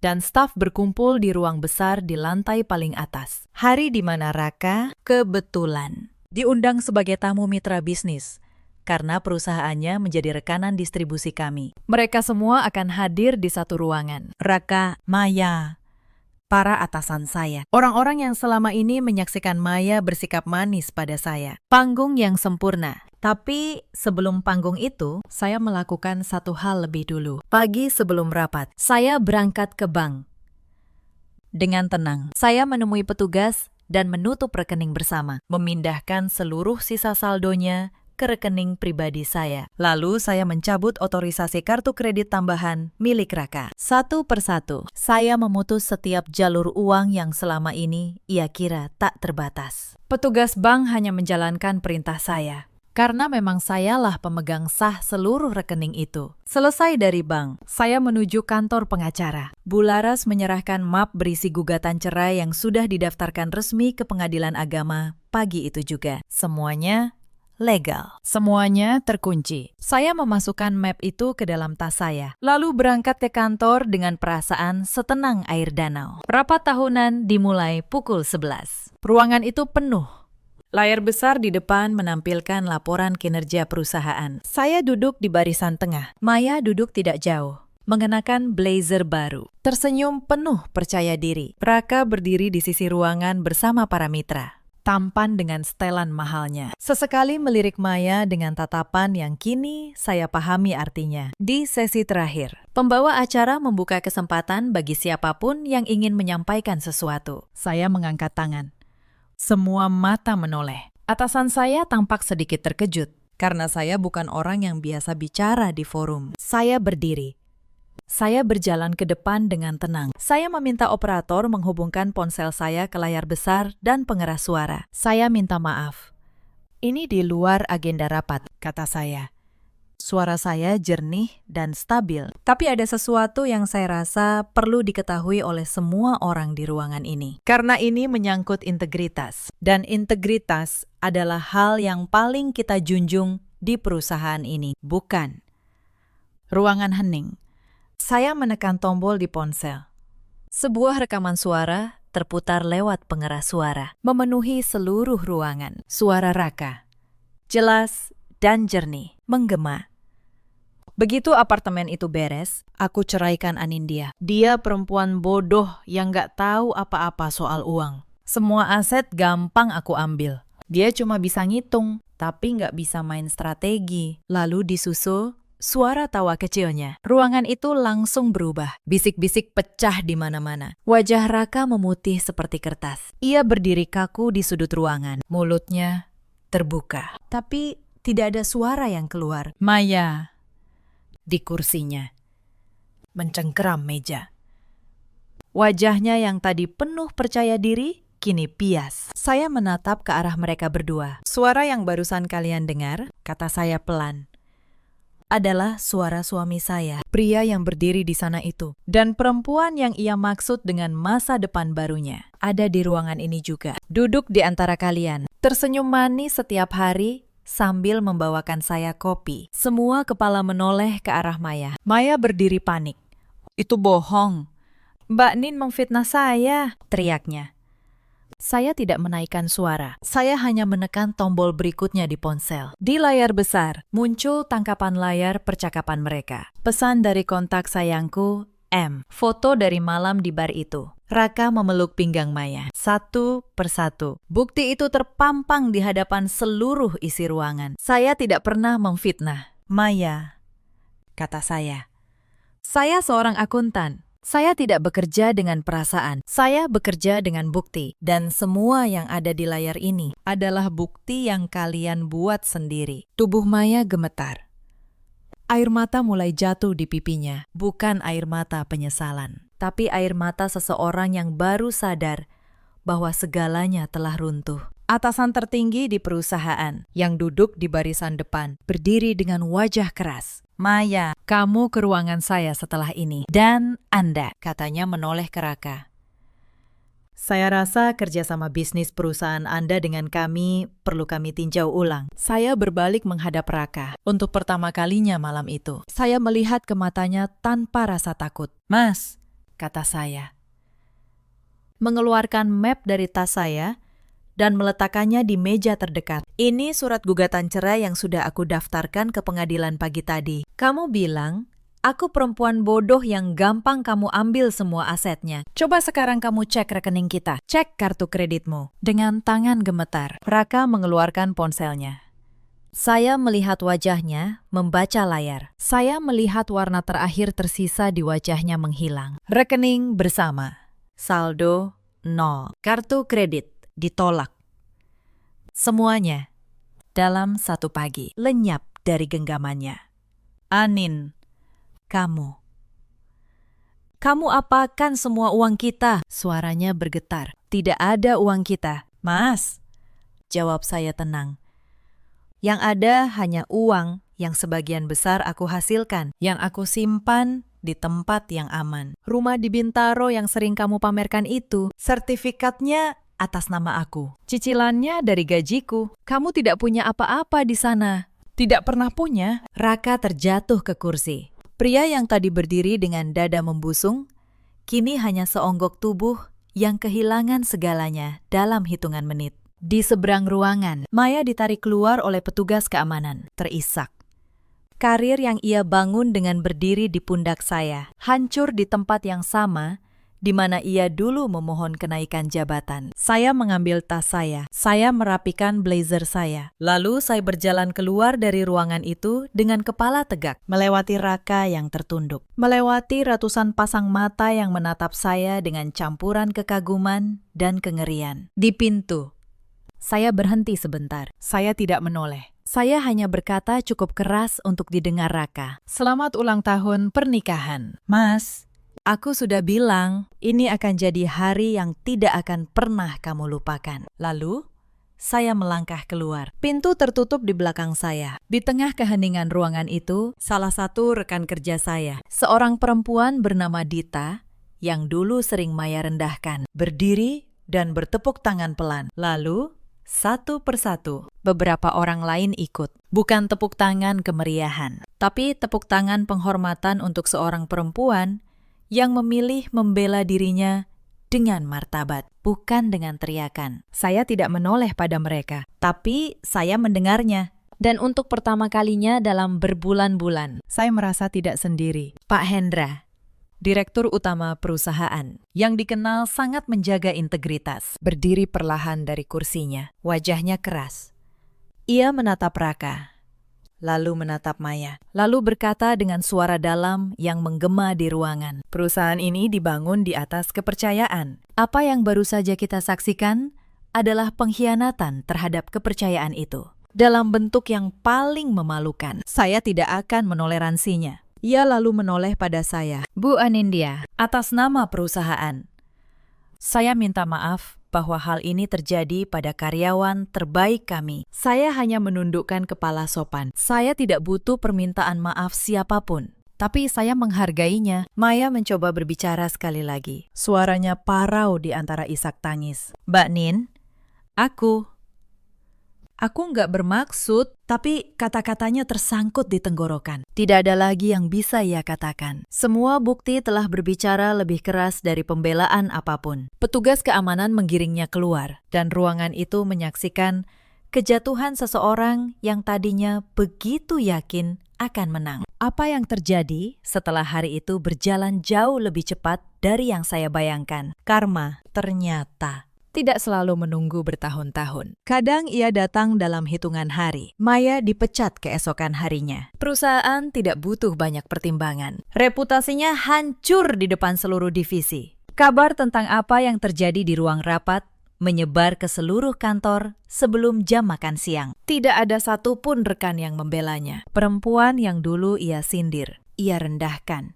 dan staf berkumpul di ruang besar di lantai paling atas. Hari di mana Raka kebetulan diundang sebagai tamu mitra bisnis karena perusahaannya menjadi rekanan distribusi kami. Mereka semua akan hadir di satu ruangan. Raka, Maya, para atasan saya. Orang-orang yang selama ini menyaksikan Maya bersikap manis pada saya. Panggung yang sempurna. Tapi sebelum panggung itu, saya melakukan satu hal lebih dulu. Pagi sebelum rapat, saya berangkat ke bank. Dengan tenang, saya menemui petugas dan menutup rekening bersama. Memindahkan seluruh sisa saldonya ke rekening pribadi saya. Lalu saya mencabut otorisasi kartu kredit tambahan milik Raka. Satu persatu, saya memutus setiap jalur uang yang selama ini ia kira tak terbatas. Petugas bank hanya menjalankan perintah saya, karena memang sayalah pemegang sah seluruh rekening itu. Selesai dari bank, saya menuju kantor pengacara. Bularas menyerahkan map berisi gugatan cerai yang sudah didaftarkan resmi ke pengadilan agama pagi itu juga. Semuanya legal. Semuanya terkunci. Saya memasukkan map itu ke dalam tas saya, lalu berangkat ke kantor dengan perasaan setenang air danau. Rapat tahunan dimulai pukul 11. Ruangan itu penuh. Layar besar di depan menampilkan laporan kinerja perusahaan. Saya duduk di barisan tengah. Maya duduk tidak jauh, mengenakan blazer baru. Tersenyum penuh percaya diri. Raka berdiri di sisi ruangan bersama para mitra, tampan dengan setelan mahalnya. Sesekali melirik Maya dengan tatapan yang kini saya pahami artinya. Di sesi terakhir, pembawa acara membuka kesempatan bagi siapapun yang ingin menyampaikan sesuatu. Saya mengangkat tangan. Semua mata menoleh. Atasan saya tampak sedikit terkejut, karena saya bukan orang yang biasa bicara di forum. Saya berdiri. Saya berjalan ke depan dengan tenang. Saya meminta operator menghubungkan ponsel saya ke layar besar dan pengeras suara. Saya minta maaf. Ini di luar agenda rapat, kata saya. Suara saya jernih dan stabil, tapi ada sesuatu yang saya rasa perlu diketahui oleh semua orang di ruangan ini. Karena ini menyangkut integritas, dan integritas adalah hal yang paling kita junjung di perusahaan ini, bukan? Ruangan hening. Saya menekan tombol di ponsel. Sebuah rekaman suara terputar lewat pengeras suara, memenuhi seluruh ruangan. Suara Raka, jelas dan jernih, menggema. Begitu apartemen itu beres, aku ceraikan Anindya. Dia perempuan bodoh yang gak tahu apa-apa soal uang. Semua aset gampang aku ambil. Dia cuma bisa ngitung, tapi gak bisa main strategi. Lalu disusul suara tawa kecilnya. Ruangan itu langsung berubah. Bisik-bisik pecah di mana-mana. Wajah Raka memutih seperti kertas. Ia berdiri kaku di sudut ruangan. Mulutnya terbuka. Tapi tidak ada suara yang keluar. Maya di kursinya, mencengkeram meja. Wajahnya yang tadi penuh percaya diri, kini pias. Saya menatap ke arah mereka berdua. Suara yang barusan kalian dengar, kata saya pelan, adalah suara suami saya, pria yang berdiri di sana itu. Dan perempuan yang ia maksud dengan masa depan barunya ada di ruangan ini juga. Duduk di antara kalian, tersenyum manis setiap hari, sambil membawakan saya kopi. Semua kepala menoleh ke arah Maya. Maya berdiri panik. Itu bohong. Mbak Nin memfitnah saya, teriaknya. Saya tidak menaikkan suara. Saya hanya menekan tombol berikutnya di ponsel. Di layar besar, muncul tangkapan layar percakapan mereka. Pesan dari kontak sayangku, M. Foto dari malam di bar itu. Raka memeluk pinggang Maya, satu persatu. Bukti itu terpampang di hadapan seluruh isi ruangan. Saya tidak pernah memfitnah. Maya, kata saya. Saya seorang akuntan. Saya tidak bekerja dengan perasaan. Saya bekerja dengan bukti. Dan semua yang ada di layar ini adalah bukti yang kalian buat sendiri. Tubuh Maya gemetar. Air mata mulai jatuh di pipinya, bukan air mata penyesalan, tapi air mata seseorang yang baru sadar bahwa segalanya telah runtuh. Atasan tertinggi di perusahaan yang duduk di barisan depan, berdiri dengan wajah keras. Maya, kamu ke ruangan saya setelah ini. Dan Anda, katanya menoleh ke Raka. Saya rasa kerjasama bisnis perusahaan Anda dengan kami perlu kami tinjau ulang. Saya berbalik menghadap Raka. Untuk pertama kalinya malam itu, saya melihat ke matanya tanpa rasa takut. Mas, kata saya. Mengeluarkan map dari tas saya dan meletakkannya di meja terdekat. Ini surat gugatan cerai yang sudah aku daftarkan ke pengadilan pagi tadi. Kamu bilang, aku perempuan bodoh yang gampang kamu ambil semua asetnya. Coba sekarang kamu cek rekening kita. Cek kartu kreditmu. Dengan tangan gemetar, Raka mengeluarkan ponselnya. Saya melihat wajahnya, membaca layar. Saya melihat warna terakhir tersisa di wajahnya menghilang. Rekening bersama. Saldo 0. Kartu kredit ditolak. Semuanya dalam satu pagi lenyap dari genggamannya. Anin, kamu apakan semua uang kita? Suaranya bergetar. Tidak ada uang kita. Mas, jawab saya tenang. Yang ada hanya uang yang sebagian besar aku hasilkan, yang aku simpan di tempat yang aman. Rumah di Bintaro yang sering kamu pamerkan itu, sertifikatnya atas nama aku. Cicilannya dari gajiku. Kamu tidak punya apa-apa di sana. Tidak pernah punya. Raka terjatuh ke kursi. Pria yang tadi berdiri dengan dada membusung, kini hanya seonggok tubuh yang kehilangan segalanya dalam hitungan menit. Di seberang ruangan, Maya ditarik keluar oleh petugas keamanan, terisak. Karir yang ia bangun dengan berdiri di pundak saya, hancur di tempat yang sama di mana ia dulu memohon kenaikan jabatan. Saya mengambil tas saya merapikan blazer saya. Lalu saya berjalan keluar dari ruangan itu dengan kepala tegak, melewati Raka yang tertunduk, melewati ratusan pasang mata yang menatap saya dengan campuran kekaguman dan kengerian. Di pintu, saya berhenti sebentar. Saya tidak menoleh. Saya hanya berkata cukup keras untuk didengar Raka. Selamat ulang tahun pernikahan, Mas. Aku sudah bilang, ini akan jadi hari yang tidak akan pernah kamu lupakan. Lalu, saya melangkah keluar. Pintu tertutup di belakang saya. Di tengah keheningan ruangan itu, salah satu rekan kerja saya, seorang perempuan bernama Dita, yang dulu sering Maya rendahkan, berdiri dan bertepuk tangan pelan. Lalu, satu persatu, beberapa orang lain ikut. Bukan tepuk tangan kemeriahan, tapi tepuk tangan penghormatan untuk seorang perempuan yang memilih membela dirinya dengan martabat, bukan dengan teriakan. Saya tidak menoleh pada mereka, tapi saya mendengarnya. Dan untuk pertama kalinya dalam berbulan-bulan, saya merasa tidak sendiri. Pak Hendra, Direktur Utama perusahaan, yang dikenal sangat menjaga integritas, berdiri perlahan dari kursinya. Wajahnya keras. Ia menatap Raka, lalu menatap Maya, lalu berkata dengan suara dalam yang menggema di ruangan. Perusahaan ini dibangun di atas kepercayaan. Apa yang baru saja kita saksikan adalah pengkhianatan terhadap kepercayaan itu. Dalam bentuk yang paling memalukan, saya tidak akan menoleransinya. Ia lalu menoleh pada saya. Bu Anindya, atas nama perusahaan, saya minta maaf bahwa hal ini terjadi pada karyawan terbaik kami. Saya hanya menundukkan kepala sopan. Saya tidak butuh permintaan maaf siapapun, tapi saya menghargainya. Maya mencoba berbicara sekali lagi. Suaranya parau di antara isak tangis. Mbak Nin, aku nggak bermaksud, tapi kata-katanya tersangkut di tenggorokan. Tidak ada lagi yang bisa ia katakan. Semua bukti telah berbicara lebih keras dari pembelaan apapun. Petugas keamanan menggiringnya keluar, dan ruangan itu menyaksikan kejatuhan seseorang yang tadinya begitu yakin akan menang. Apa yang terjadi setelah hari itu berjalan jauh lebih cepat dari yang saya bayangkan. Karma ternyata tidak selalu menunggu bertahun-tahun. Kadang ia datang dalam hitungan hari. Maya dipecat keesokan harinya. Perusahaan tidak butuh banyak pertimbangan. Reputasinya hancur di depan seluruh divisi. Kabar tentang apa yang terjadi di ruang rapat menyebar ke seluruh kantor sebelum jam makan siang. Tidak ada satupun rekan yang membelanya. Perempuan yang dulu ia sindir, ia rendahkan,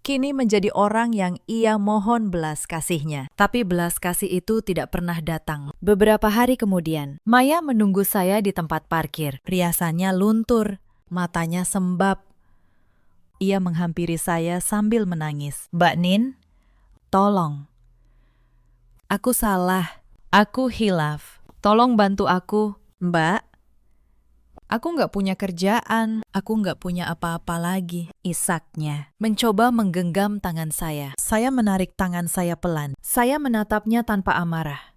kini menjadi orang yang ia mohon belas kasihnya. Tapi belas kasih itu tidak pernah datang. Beberapa hari kemudian, Maya menunggu saya di tempat parkir. Riasannya luntur, matanya sembab. Ia menghampiri saya sambil menangis. "Mbak Nin, tolong. Aku salah. Aku hilaf. Tolong bantu aku, Mbak. Aku nggak punya kerjaan, aku nggak punya apa-apa lagi," isaknya. Mencoba menggenggam tangan saya. Saya menarik tangan saya pelan. Saya menatapnya tanpa amarah,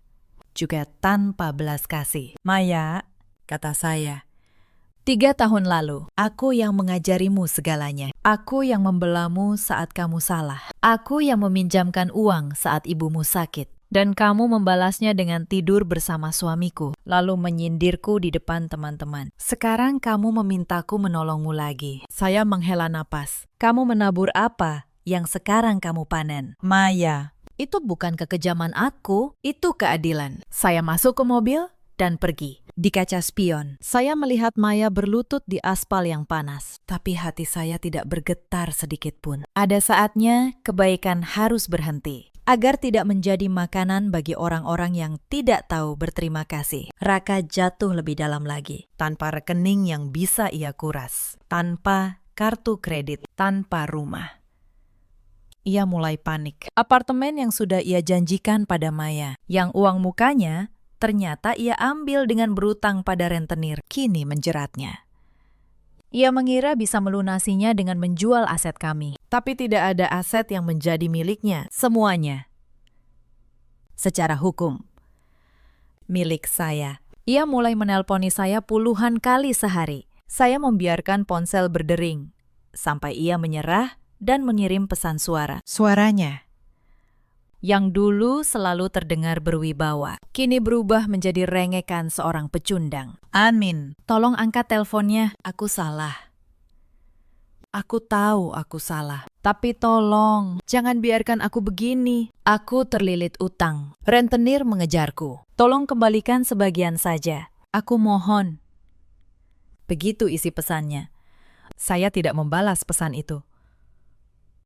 juga tanpa belas kasih. "Maya," kata saya, 3 tahun lalu, aku yang mengajarimu segalanya. Aku yang membelamu saat kamu salah. Aku yang meminjamkan uang saat ibumu sakit. Dan kamu membalasnya dengan tidur bersama suamiku, lalu menyindirku di depan teman-teman. Sekarang kamu memintaku menolongmu lagi. Saya menghela napas. Kamu menabur apa yang sekarang kamu panen? Maya, itu bukan kekejaman aku, itu keadilan. Saya masuk ke mobil dan pergi. Di kaca spion, saya melihat Maya berlutut di aspal yang panas. Tapi hati saya tidak bergetar sedikit pun. Ada saatnya kebaikan harus berhenti, agar tidak menjadi makanan bagi orang-orang yang tidak tahu berterima kasih. Raka jatuh lebih dalam lagi, tanpa rekening yang bisa ia kuras, tanpa kartu kredit, tanpa rumah. Ia mulai panik. Apartemen yang sudah ia janjikan pada Maya, yang uang mukanya ternyata ia ambil dengan berutang pada rentenir, kini menjeratnya. Ia mengira bisa melunasinya dengan menjual aset kami, tapi tidak ada aset yang menjadi miliknya. Semuanya, secara hukum, milik saya. Ia mulai menelponi saya puluhan kali sehari. Saya membiarkan ponsel berdering, sampai ia menyerah dan mengirim pesan suara. Suaranya, yang dulu selalu terdengar berwibawa, kini berubah menjadi rengekan seorang pecundang. "Amin, tolong angkat teleponnya, aku salah. Aku tahu aku salah. Tapi tolong, jangan biarkan aku begini. Aku terlilit utang. Rentenir mengejarku. Tolong kembalikan sebagian saja. Aku mohon." Begitu isi pesannya. Saya tidak membalas pesan itu.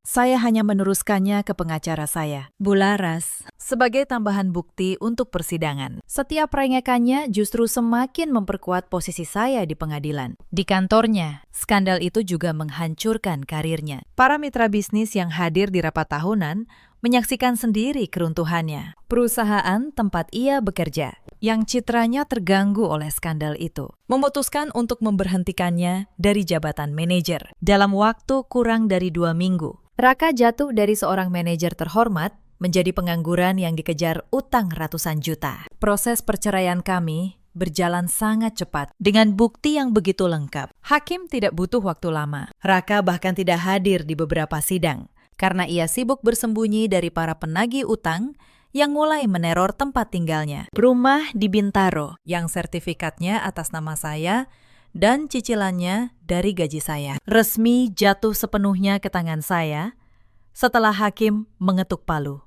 Saya hanya meneruskannya ke pengacara saya, Bularas, sebagai tambahan bukti untuk persidangan. Setiap rengekannya justru semakin memperkuat posisi saya di pengadilan. Di kantornya, skandal itu juga menghancurkan karirnya. Para mitra bisnis yang hadir di rapat tahunan menyaksikan sendiri keruntuhannya. Perusahaan tempat ia bekerja, yang citranya terganggu oleh skandal itu, memutuskan untuk memberhentikannya dari jabatan manajer dalam waktu kurang dari 2 minggu. Raka jatuh dari seorang manajer terhormat menjadi pengangguran yang dikejar utang ratusan juta. Proses perceraian kami berjalan sangat cepat dengan bukti yang begitu lengkap. Hakim tidak butuh waktu lama. Raka bahkan tidak hadir di beberapa sidang karena ia sibuk bersembunyi dari para penagih utang yang mulai meneror tempat tinggalnya. Rumah di Bintaro yang sertifikatnya atas nama saya dan cicilannya dari gaji saya resmi jatuh sepenuhnya ke tangan saya setelah hakim mengetuk palu.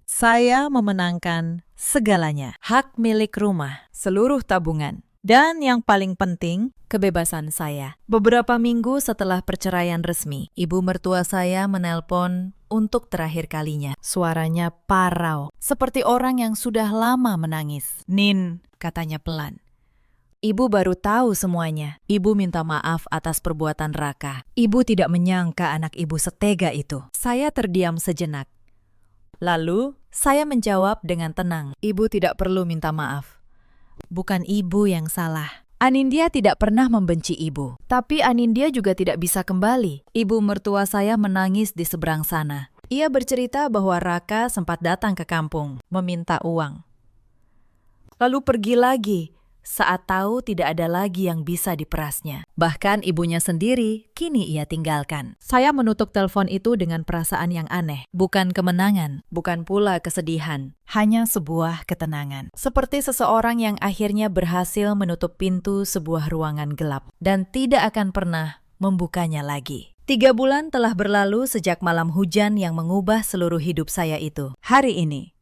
Saya memenangkan segalanya. Hak milik rumah, seluruh tabungan, dan yang paling penting, kebebasan saya. Beberapa minggu setelah perceraian resmi, ibu mertua saya menelpon untuk terakhir kalinya. Suaranya parau, seperti orang yang sudah lama menangis. "Nin," katanya pelan. "Ibu baru tahu semuanya. Ibu minta maaf atas perbuatan Raka. Ibu tidak menyangka anak ibu setega itu." Saya terdiam sejenak. Lalu, saya menjawab dengan tenang, "Ibu tidak perlu minta maaf. Bukan ibu yang salah. Anindya tidak pernah membenci ibu. Tapi Anindya juga tidak bisa kembali." Ibu mertua saya menangis di seberang sana. Ia bercerita bahwa Raka sempat datang ke kampung, meminta uang. Lalu pergi lagi, saat tahu tidak ada lagi yang bisa diperasnya. Bahkan ibunya sendiri kini ia tinggalkan. Saya menutup telepon itu dengan perasaan yang aneh. Bukan kemenangan, bukan pula kesedihan. Hanya sebuah ketenangan. Seperti seseorang yang akhirnya berhasil menutup pintu sebuah ruangan gelap dan tidak akan pernah membukanya lagi. 3 bulan telah berlalu sejak malam hujan yang mengubah seluruh hidup saya itu. Hari ini,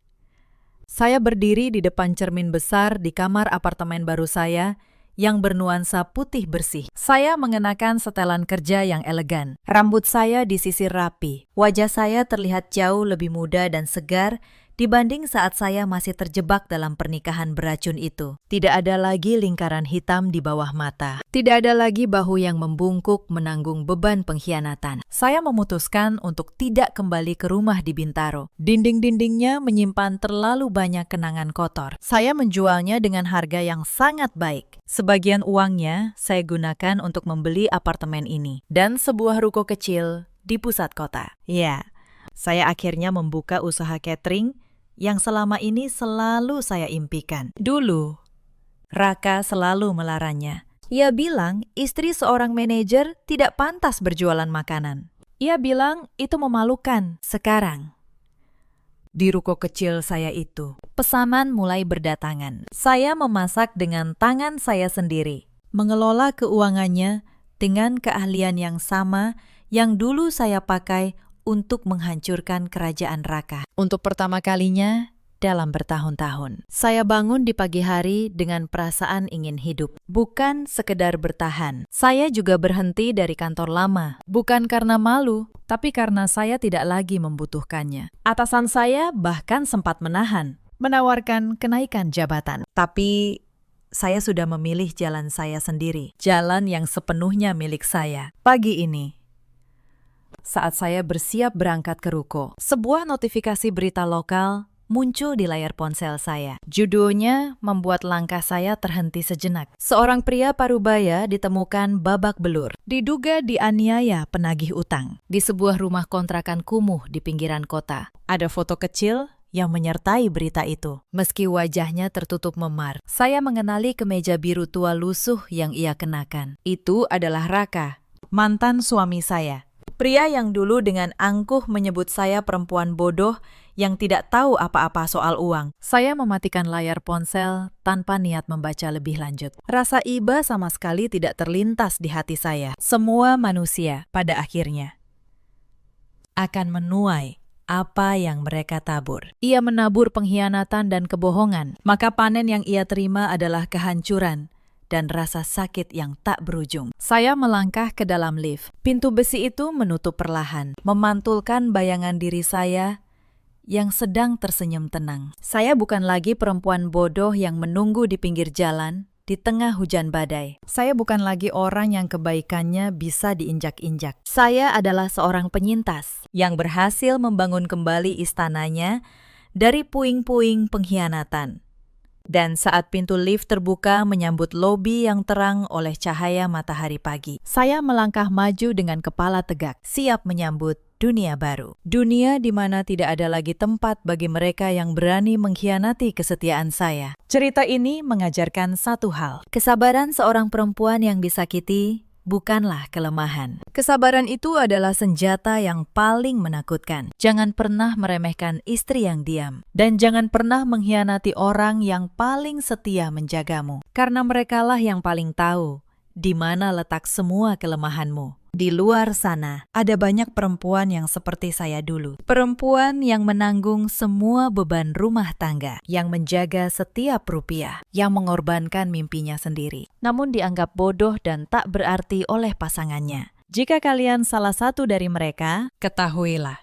saya berdiri di depan cermin besar di kamar apartemen baru saya yang bernuansa putih bersih. Saya mengenakan setelan kerja yang elegan. Rambut saya disisir rapi. Wajah saya terlihat jauh lebih muda dan segar dibanding saat saya masih terjebak dalam pernikahan beracun itu. Tidak ada lagi lingkaran hitam di bawah mata. Tidak ada lagi bahu yang membungkuk menanggung beban pengkhianatan. Saya memutuskan untuk tidak kembali ke rumah di Bintaro. Dinding-dindingnya menyimpan terlalu banyak kenangan kotor. Saya menjualnya dengan harga yang sangat baik. Sebagian uangnya saya gunakan untuk membeli apartemen ini dan sebuah ruko kecil di pusat kota. Ya, saya akhirnya membuka usaha catering yang selama ini selalu saya impikan. Dulu, Raka selalu melarangnya. Ia bilang istri seorang manajer tidak pantas berjualan makanan. Ia bilang itu memalukan. Sekarang, di ruko kecil saya itu, pesanan mulai berdatangan. Saya memasak dengan tangan saya sendiri, mengelola keuangannya dengan keahlian yang sama yang dulu saya pakai untuk menghancurkan kerajaan Raka. Untuk pertama kalinya dalam bertahun-tahun, saya bangun di pagi hari dengan perasaan ingin hidup. Bukan sekedar bertahan. Saya juga berhenti dari kantor lama. Bukan karena malu, tapi karena saya tidak lagi membutuhkannya. Atasan saya bahkan sempat menawarkan kenaikan jabatan. Tapi saya sudah memilih jalan saya sendiri. Jalan yang sepenuhnya milik saya. Pagi ini, saat saya bersiap berangkat ke ruko, sebuah notifikasi berita lokal muncul di layar ponsel saya. Judulnya membuat langkah saya terhenti sejenak. Seorang pria parubaya ditemukan babak belur, diduga dianiaya penagih utang di sebuah rumah kontrakan kumuh di pinggiran kota. Ada foto kecil yang menyertai berita itu. Meski wajahnya tertutup memar, saya mengenali kemeja biru tua lusuh yang ia kenakan. Itu adalah Raka, mantan suami saya. Pria yang dulu dengan angkuh menyebut saya perempuan bodoh yang tidak tahu apa-apa soal uang. Saya mematikan layar ponsel tanpa niat membaca lebih lanjut. Rasa iba sama sekali tidak terlintas di hati saya. Semua manusia pada akhirnya akan menuai apa yang mereka tabur. Ia menabur pengkhianatan dan kebohongan, maka panen yang ia terima adalah kehancuran dan rasa sakit yang tak berujung. Saya melangkah ke dalam lift. Pintu besi itu menutup perlahan, memantulkan bayangan diri saya yang sedang tersenyum tenang. Saya bukan lagi perempuan bodoh yang menunggu di pinggir jalan di tengah hujan badai. Saya bukan lagi orang yang kebaikannya bisa diinjak-injak. Saya adalah seorang penyintas yang berhasil membangun kembali istananya dari puing-puing pengkhianatan. Dan saat pintu lift terbuka menyambut lobi yang terang oleh cahaya matahari pagi, saya melangkah maju dengan kepala tegak, siap menyambut dunia baru. Dunia di mana tidak ada lagi tempat bagi mereka yang berani mengkhianati kesetiaan saya. Cerita ini mengajarkan satu hal. Kesabaran seorang perempuan yang disakiti bukanlah kelemahan. Kesabaran itu adalah senjata yang paling menakutkan. Jangan pernah meremehkan istri yang diam. Dan jangan pernah mengkhianati orang yang paling setia menjagamu. Karena merekalah yang paling tahu di mana letak semua kelemahanmu. Di luar sana, ada banyak perempuan yang seperti saya dulu. Perempuan yang menanggung semua beban rumah tangga, yang menjaga setiap rupiah, yang mengorbankan mimpinya sendiri, namun dianggap bodoh dan tak berarti oleh pasangannya. Jika kalian salah satu dari mereka, ketahuilah,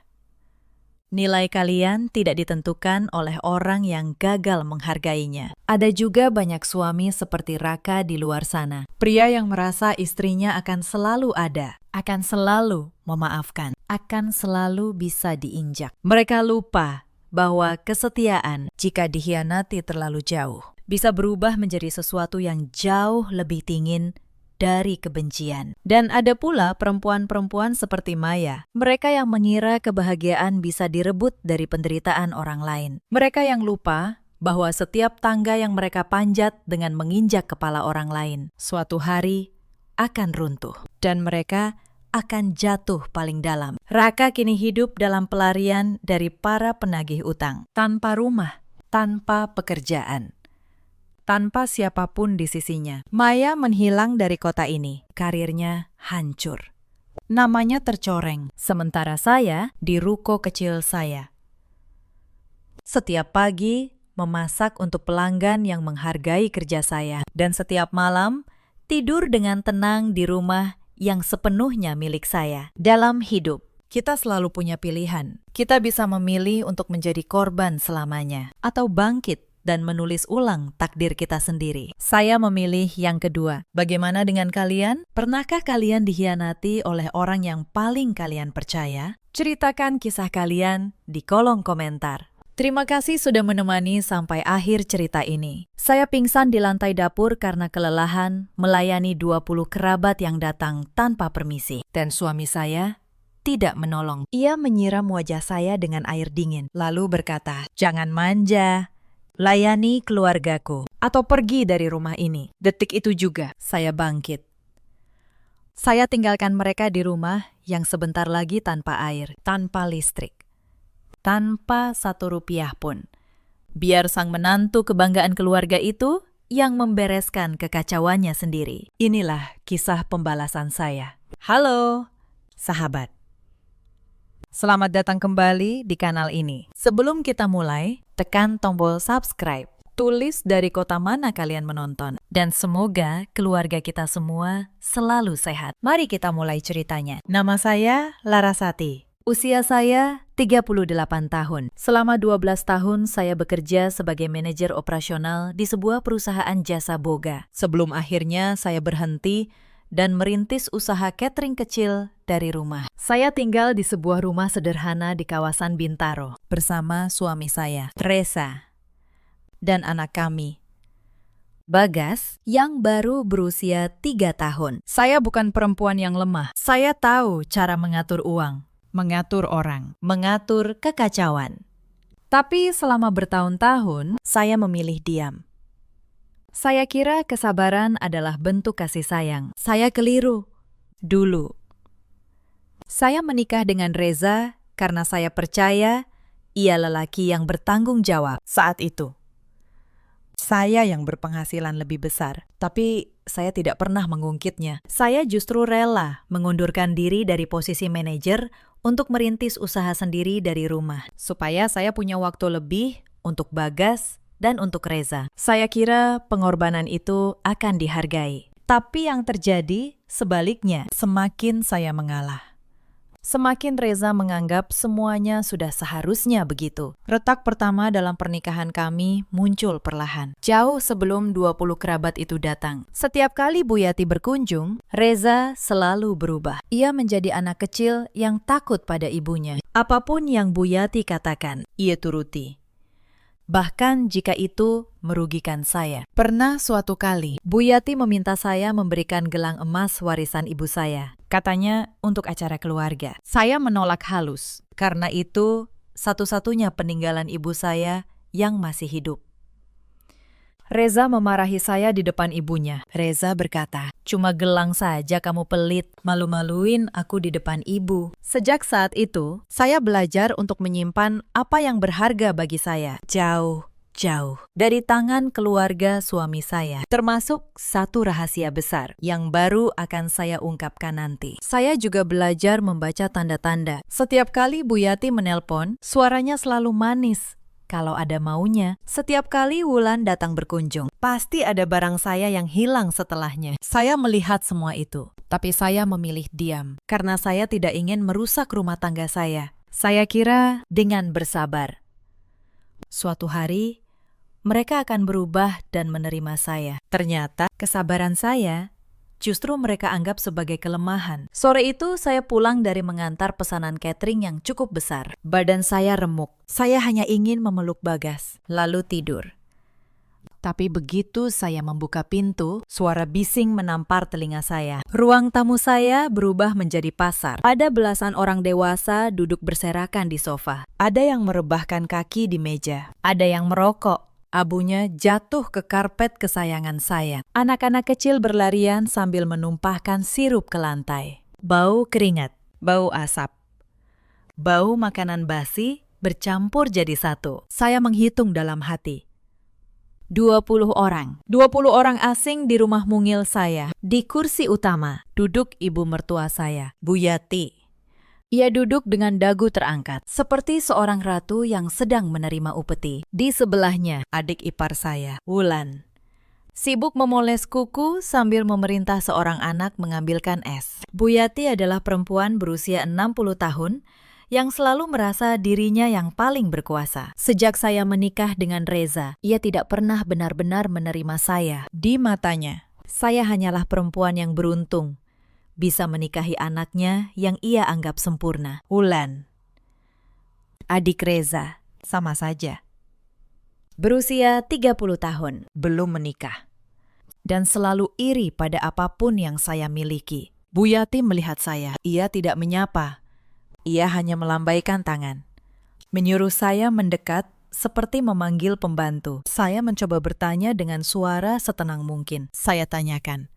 nilai kalian tidak ditentukan oleh orang yang gagal menghargainya. Ada juga banyak suami seperti Raka di luar sana. Pria yang merasa istrinya akan selalu ada, akan selalu memaafkan, akan selalu bisa diinjak. Mereka lupa bahwa kesetiaan, jika dikhianati terlalu jauh, bisa berubah menjadi sesuatu yang jauh lebih dingin dari kebencian. Dan ada pula perempuan-perempuan seperti Maya. Mereka yang mengira kebahagiaan bisa direbut dari penderitaan orang lain. Mereka yang lupa bahwa setiap tangga yang mereka panjat dengan menginjak kepala orang lain, suatu hari akan runtuh. Dan mereka akan jatuh paling dalam. Raka kini hidup dalam pelarian dari para penagih utang. Tanpa rumah, tanpa pekerjaan, tanpa siapapun di sisinya. Maya menghilang dari kota ini. Karirnya hancur. Namanya tercoreng. Sementara saya di ruko kecil saya. Setiap pagi memasak untuk pelanggan yang menghargai kerja saya. Dan setiap malam tidur dengan tenang di rumah yang sepenuhnya milik saya. Dalam hidup, kita selalu punya pilihan. Kita bisa memilih untuk menjadi korban selamanya, atau bangkit dan menulis ulang takdir kita sendiri. Saya memilih yang kedua. Bagaimana dengan kalian? Pernahkah kalian dikhianati oleh orang yang paling kalian percaya? Ceritakan kisah kalian di kolom komentar. Terima kasih sudah menemani sampai akhir cerita ini. Saya pingsan di lantai dapur karena kelelahan melayani 20 kerabat yang datang tanpa permisi. Dan suami saya tidak menolong. Ia menyiram wajah saya dengan air dingin, lalu berkata, "Jangan manja, layani keluargaku, atau pergi dari rumah ini." Detik itu juga, saya bangkit. Saya tinggalkan mereka di rumah yang sebentar lagi tanpa air, tanpa listrik. Tanpa 1 rupiah pun. Biar sang menantu kebanggaan keluarga itu yang membereskan kekacauannya sendiri. Inilah kisah pembalasan saya. Halo, sahabat. Selamat datang kembali di kanal ini. Sebelum kita mulai, tekan tombol subscribe. Tulis dari kota mana kalian menonton. Dan semoga keluarga kita semua selalu sehat. Mari kita mulai ceritanya. Nama saya Larasati. Usia saya 38 tahun. Selama 12 tahun saya bekerja sebagai manajer operasional di sebuah perusahaan jasa boga. Sebelum akhirnya saya berhenti dan merintis usaha catering kecil dari rumah. Saya tinggal di sebuah rumah sederhana di kawasan Bintaro bersama suami saya, Reza, dan anak kami, Bagas, yang baru berusia 3 tahun. Saya bukan perempuan yang lemah. Saya tahu cara mengatur uang, mengatur orang, mengatur kekacauan. Tapi selama bertahun-tahun, saya memilih diam. Saya kira kesabaran adalah bentuk kasih sayang. Saya keliru. Dulu. Saya menikah dengan Reza karena saya percaya ia lelaki yang bertanggung jawab saat itu. Saya yang berpenghasilan lebih besar, tapi saya tidak pernah mengungkitnya. Saya justru rela mengundurkan diri dari posisi manajer untuk merintis usaha sendiri dari rumah, supaya saya punya waktu lebih untuk Bagas dan untuk Reza. Saya kira pengorbanan itu akan dihargai. Tapi yang terjadi sebaliknya, semakin saya mengalah, semakin Reza menganggap semuanya sudah seharusnya begitu. Retak pertama dalam pernikahan kami muncul perlahan, jauh sebelum 20 kerabat itu datang. Setiap kali Bu Yati berkunjung, Reza selalu berubah. Ia menjadi anak kecil yang takut pada ibunya. Apapun yang Bu Yati katakan, ia turuti. Bahkan jika itu merugikan saya. Pernah suatu kali, Bu Yati meminta saya memberikan gelang emas warisan ibu saya. Katanya untuk acara keluarga. Saya menolak halus, karena itu satu-satunya peninggalan ibu saya yang masih hidup. Reza memarahi saya di depan ibunya. Reza berkata, "Cuma gelang saja kamu pelit, malu-maluin aku di depan ibu." Sejak saat itu, saya belajar untuk menyimpan apa yang berharga bagi saya. Jauh dari tangan keluarga suami saya. Termasuk satu rahasia besar yang baru akan saya ungkapkan nanti. Saya juga belajar membaca tanda-tanda. Setiap kali Bu Yati menelpon, suaranya selalu manis. Kalau ada maunya, setiap kali Wulan datang berkunjung, pasti ada barang saya yang hilang setelahnya. Saya melihat semua itu, tapi saya memilih diam, karena saya tidak ingin merusak rumah tangga saya. Saya kira dengan bersabar, suatu hari, mereka akan berubah dan menerima saya. Ternyata, kesabaran saya justru mereka anggap sebagai kelemahan. Sore itu saya pulang dari mengantar pesanan catering yang cukup besar. Badan saya remuk. Saya hanya ingin memeluk Bagas, lalu tidur. Tapi begitu saya membuka pintu, suara bising menampar telinga saya. Ruang tamu saya berubah menjadi pasar. Ada belasan orang dewasa duduk berserakan di sofa. Ada yang merebahkan kaki di meja. Ada yang merokok. Abunya jatuh ke karpet kesayangan saya. Anak-anak kecil berlarian sambil menumpahkan sirup ke lantai. Bau keringat, bau asap, bau makanan basi bercampur jadi satu. Saya menghitung dalam hati. 20 orang. 20 orang asing di rumah mungil saya. Di kursi utama duduk ibu mertua saya, Bu Yati. Ia duduk dengan dagu terangkat, seperti seorang ratu yang sedang menerima upeti. Di sebelahnya, adik ipar saya, Wulan. Sibuk memoles kuku sambil memerintah seorang anak mengambilkan es. Bu Yati adalah perempuan berusia 60 tahun yang selalu merasa dirinya yang paling berkuasa. Sejak saya menikah dengan Reza, ia tidak pernah benar-benar menerima saya. Di matanya, saya hanyalah perempuan yang beruntung bisa menikahi anaknya yang ia anggap sempurna. Wulan, adik Reza, sama saja. Berusia 30 tahun, belum menikah. Dan selalu iri pada apapun yang saya miliki. Bu Yati melihat saya, ia tidak menyapa. Ia hanya melambaikan tangan. Menyuruh saya mendekat seperti memanggil pembantu. Saya mencoba bertanya dengan suara setenang mungkin. Saya tanyakan,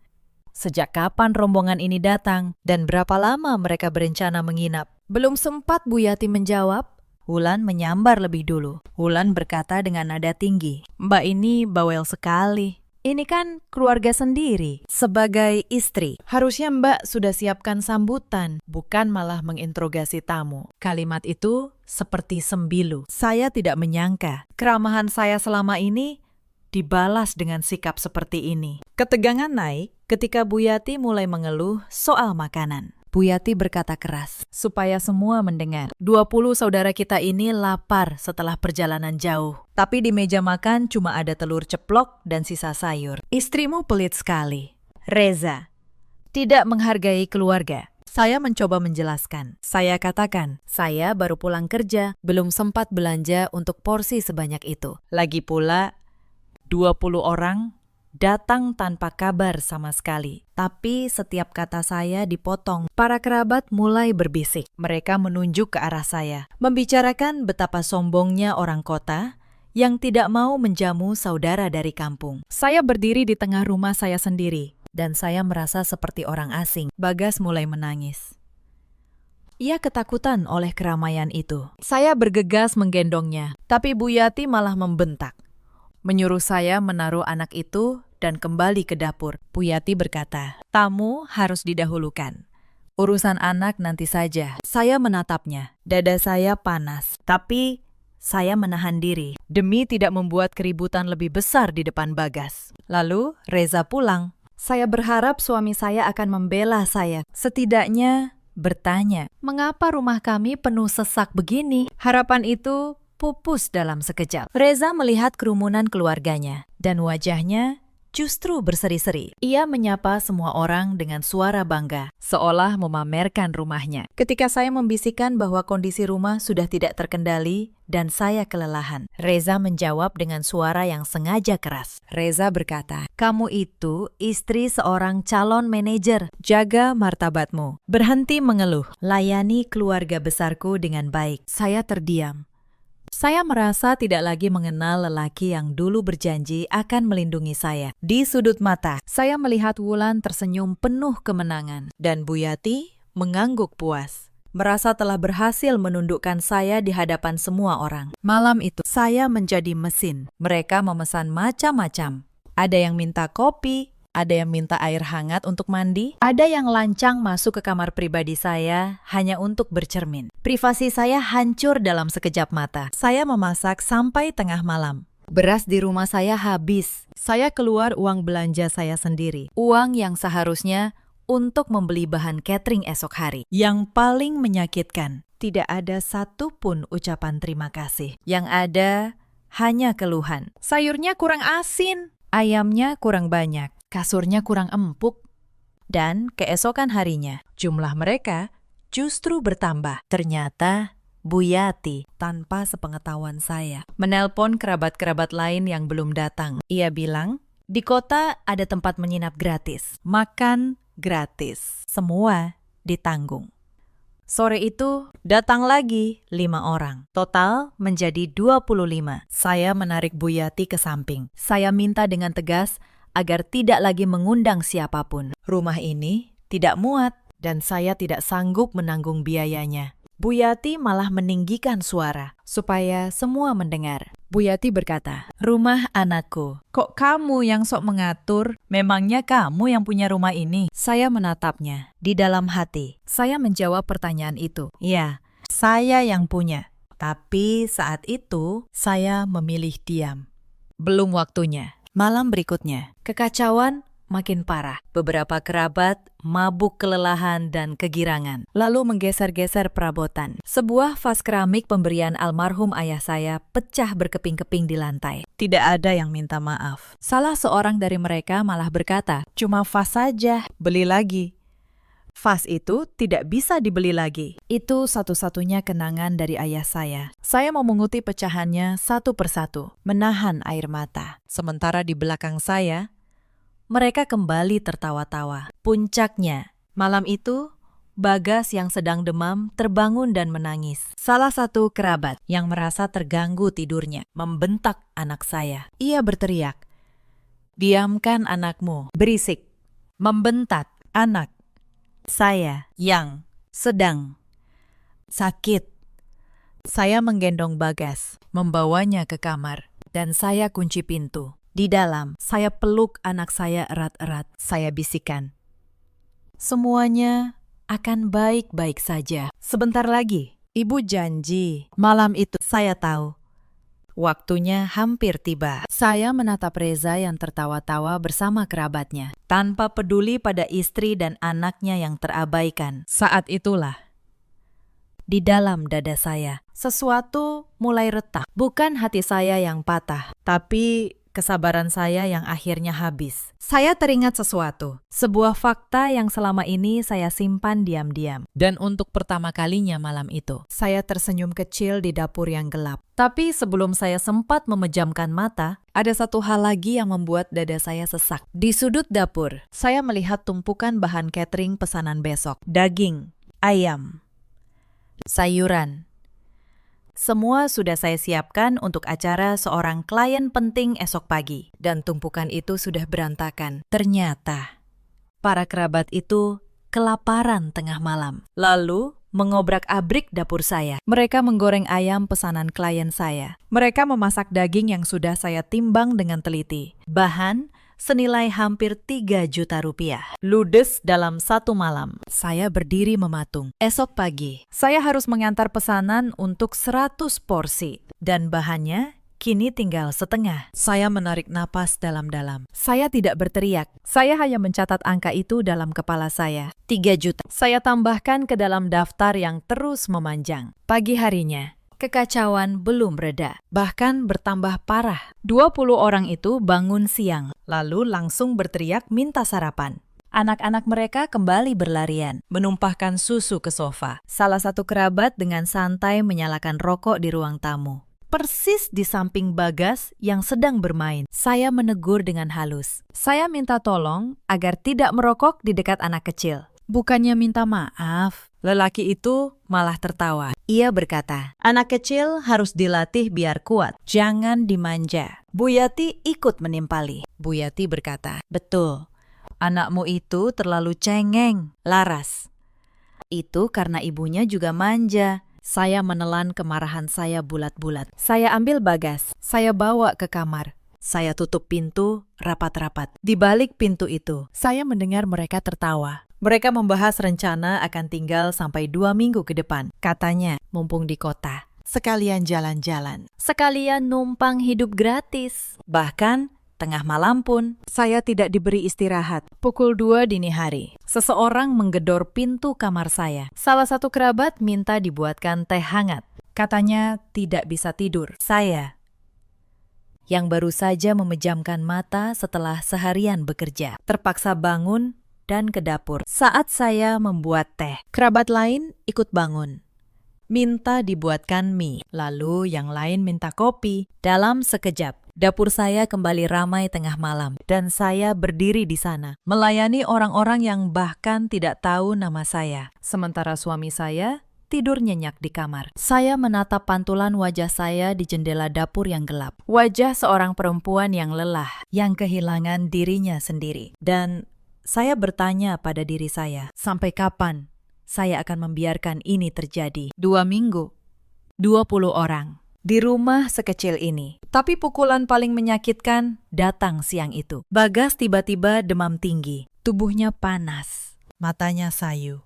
sejak kapan rombongan ini datang dan berapa lama mereka berencana menginap? Belum sempat Bu Yati menjawab, Wulan menyambar lebih dulu. Wulan berkata dengan nada tinggi, "Mbak ini bawel sekali. Ini kan keluarga sendiri. Sebagai istri, harusnya Mbak sudah siapkan sambutan, bukan malah menginterogasi tamu." Kalimat itu seperti sembilu. Saya tidak menyangka keramahan saya selama ini dibalas dengan sikap seperti ini. Ketegangan naik ketika Bu Yati mulai mengeluh soal makanan. Bu Yati berkata keras, supaya semua mendengar. 20 saudara kita ini lapar setelah perjalanan jauh. Tapi di meja makan cuma ada telur ceplok dan sisa sayur. Istrimu pelit sekali. Reza, tidak menghargai keluarga. Saya mencoba menjelaskan. Saya katakan, saya baru pulang kerja, belum sempat belanja untuk porsi sebanyak itu. Lagi pula, 20 orang datang tanpa kabar sama sekali. Tapi setiap kata saya dipotong. Para kerabat mulai berbisik. Mereka menunjuk ke arah saya, membicarakan betapa sombongnya orang kota yang tidak mau menjamu saudara dari kampung. Saya berdiri di tengah rumah saya sendiri, dan saya merasa seperti orang asing. Bagas mulai menangis. Ia ketakutan oleh keramaian itu. Saya bergegas menggendongnya, tapi Bu Yati malah membentak. Menyuruh saya menaruh anak itu dan kembali ke dapur. Bu Yati berkata, tamu harus didahulukan. Urusan anak nanti saja. Saya menatapnya. Dada saya panas. Tapi saya menahan diri demi tidak membuat keributan lebih besar di depan Bagas. Lalu Reza pulang. Saya berharap suami saya akan membela saya. Setidaknya bertanya, mengapa rumah kami penuh sesak begini? Harapan itu pupus dalam sekejap. Reza melihat kerumunan keluarganya dan wajahnya justru berseri-seri. Ia menyapa semua orang dengan suara bangga, seolah memamerkan rumahnya. Ketika saya membisikkan bahwa kondisi rumah sudah tidak terkendali dan saya kelelahan, Reza menjawab dengan suara yang sengaja keras. Reza berkata, kamu itu istri seorang calon manajer. Jaga martabatmu. Berhenti mengeluh. Layani keluarga besarku dengan baik. Saya terdiam. Saya merasa tidak lagi mengenal lelaki yang dulu berjanji akan melindungi saya. Di sudut mata, saya melihat Wulan tersenyum penuh kemenangan. Dan Bu Yati mengangguk puas, merasa telah berhasil menundukkan saya di hadapan semua orang. Malam itu, saya menjadi mesin. Mereka memesan macam-macam. Ada yang minta kopi, ada yang minta air hangat untuk mandi, ada yang lancang masuk ke kamar pribadi saya hanya untuk bercermin. Privasi saya hancur dalam sekejap mata. Saya memasak sampai tengah malam. Beras di rumah saya habis. Saya keluar uang belanja saya sendiri. Uang yang seharusnya untuk membeli bahan catering esok hari. Yang paling menyakitkan, tidak ada satupun ucapan terima kasih. Yang ada hanya keluhan. Sayurnya kurang asin, ayamnya kurang banyak. Kasurnya kurang empuk, dan keesokan harinya jumlah mereka justru bertambah. Ternyata Bu Yati tanpa sepengetahuan saya menelpon kerabat-kerabat lain yang belum datang. Ia bilang, di kota ada tempat menginap gratis, makan gratis, semua ditanggung. Sore itu datang lagi 5 orang. Total menjadi 25. Saya menarik Bu Yati ke samping. Saya minta dengan tegas agar tidak lagi mengundang siapapun. Rumah ini tidak muat dan saya tidak sanggup menanggung biayanya. Bu Yati malah meninggikan suara supaya semua mendengar. Bu Yati berkata, "Rumah anakku. Kok kamu yang sok mengatur? Memangnya kamu yang punya rumah ini?" Saya menatapnya di dalam hati. Saya menjawab pertanyaan itu. Ya, saya yang punya. Tapi saat itu saya memilih diam. Belum waktunya. Malam berikutnya, kekacauan makin parah. Beberapa kerabat mabuk kelelahan dan kegirangan, lalu menggeser-geser perabotan. Sebuah vas keramik pemberian almarhum ayah saya pecah berkeping-keping di lantai. Tidak ada yang minta maaf. Salah seorang dari mereka malah berkata, "Cuma vas saja, beli lagi." Vas itu tidak bisa dibeli lagi. Itu satu-satunya kenangan dari ayah saya. Saya memunguti pecahannya satu persatu, menahan air mata. Sementara di belakang saya, mereka kembali tertawa-tawa. Puncaknya, malam itu, Bagas yang sedang demam terbangun dan menangis. Salah satu kerabat yang merasa terganggu tidurnya membentak anak saya. Ia berteriak, "Diamkan anakmu, berisik." Membentak anak saya yang sedang sakit. Saya menggendong Bagas, membawanya ke kamar, dan saya kunci pintu. Di dalam, saya peluk anak saya erat-erat. Saya bisikan, "Semuanya akan baik-baik saja. Sebentar lagi, Ibu janji." Malam itu saya tahu, waktunya hampir tiba. Saya menatap Reza yang tertawa-tawa bersama kerabatnya, tanpa peduli pada istri dan anaknya yang terabaikan. Saat itulah, di dalam dada saya, sesuatu mulai retak. Bukan hati saya yang patah, tapi kesabaran saya yang akhirnya habis. Saya teringat sesuatu, sebuah fakta yang selama ini saya simpan diam-diam. Dan untuk pertama kalinya malam itu, saya tersenyum kecil di dapur yang gelap. Tapi sebelum saya sempat memejamkan mata, ada satu hal lagi yang membuat dada saya sesak. Di sudut dapur, saya melihat tumpukan bahan catering pesanan besok. Daging, ayam, sayuran. Semua sudah saya siapkan untuk acara seorang klien penting esok pagi, dan tumpukan itu sudah berantakan. Ternyata, para kerabat itu kelaparan tengah malam, lalu mengobrak-abrik dapur saya. Mereka menggoreng ayam pesanan klien saya. Mereka memasak daging yang sudah saya timbang dengan teliti. Bahan senilai hampir 3 juta rupiah. Ludes dalam satu malam. Saya berdiri mematung. Esok pagi, saya harus mengantar pesanan untuk 100 porsi. Dan bahannya kini tinggal setengah. Saya menarik napas dalam-dalam. Saya tidak berteriak. Saya hanya mencatat angka itu dalam kepala saya. 3 juta. Saya tambahkan ke dalam daftar yang terus memanjang. Pagi harinya, kekacauan belum reda, bahkan bertambah parah. 20 orang itu bangun siang, lalu langsung berteriak minta sarapan. Anak-anak mereka kembali berlarian, menumpahkan susu ke sofa. Salah satu kerabat dengan santai menyalakan rokok di ruang tamu. Persis di samping Bagas yang sedang bermain. Saya menegur dengan halus. Saya minta tolong agar tidak merokok di dekat anak kecil. Bukannya minta maaf, lelaki itu malah tertawa. Ia berkata, "Anak kecil harus dilatih biar kuat, jangan dimanja." Bu Yati ikut menimpali. Bu Yati berkata, "Betul, anakmu itu terlalu cengeng, laras." Itu karena ibunya juga manja. Saya menelan kemarahan saya bulat-bulat. Saya ambil Bagas, saya bawa ke kamar. Saya tutup pintu rapat-rapat. Di balik pintu itu, saya mendengar mereka tertawa. Mereka membahas rencana akan tinggal sampai 2 minggu ke depan. Katanya, mumpung di kota, sekalian jalan-jalan. Sekalian numpang hidup gratis. Bahkan, tengah malam pun, saya tidak diberi istirahat. Pukul 2 dini hari, seseorang menggedor pintu kamar saya. Salah satu kerabat minta dibuatkan teh hangat. Katanya tidak bisa tidur. Saya, yang baru saja memejamkan mata setelah seharian bekerja, terpaksa bangun dan ke dapur. Saat saya membuat teh, kerabat lain ikut bangun. Minta dibuatkan mie, lalu yang lain minta kopi. Dalam sekejap, Dapur saya kembali ramai tengah malam, dan saya berdiri di sana, melayani orang-orang yang bahkan tidak tahu nama saya. Sementara suami saya tidur nyenyak di kamar. Saya menatap pantulan wajah saya di jendela dapur yang gelap. Wajah seorang perempuan yang lelah, yang kehilangan dirinya sendiri. Dan saya bertanya pada diri saya, sampai kapan saya akan membiarkan ini terjadi? 2 minggu, 20 orang. Di rumah sekecil ini. Tapi pukulan paling menyakitkan datang siang itu. Bagas tiba-tiba demam tinggi. Tubuhnya panas. Matanya sayu.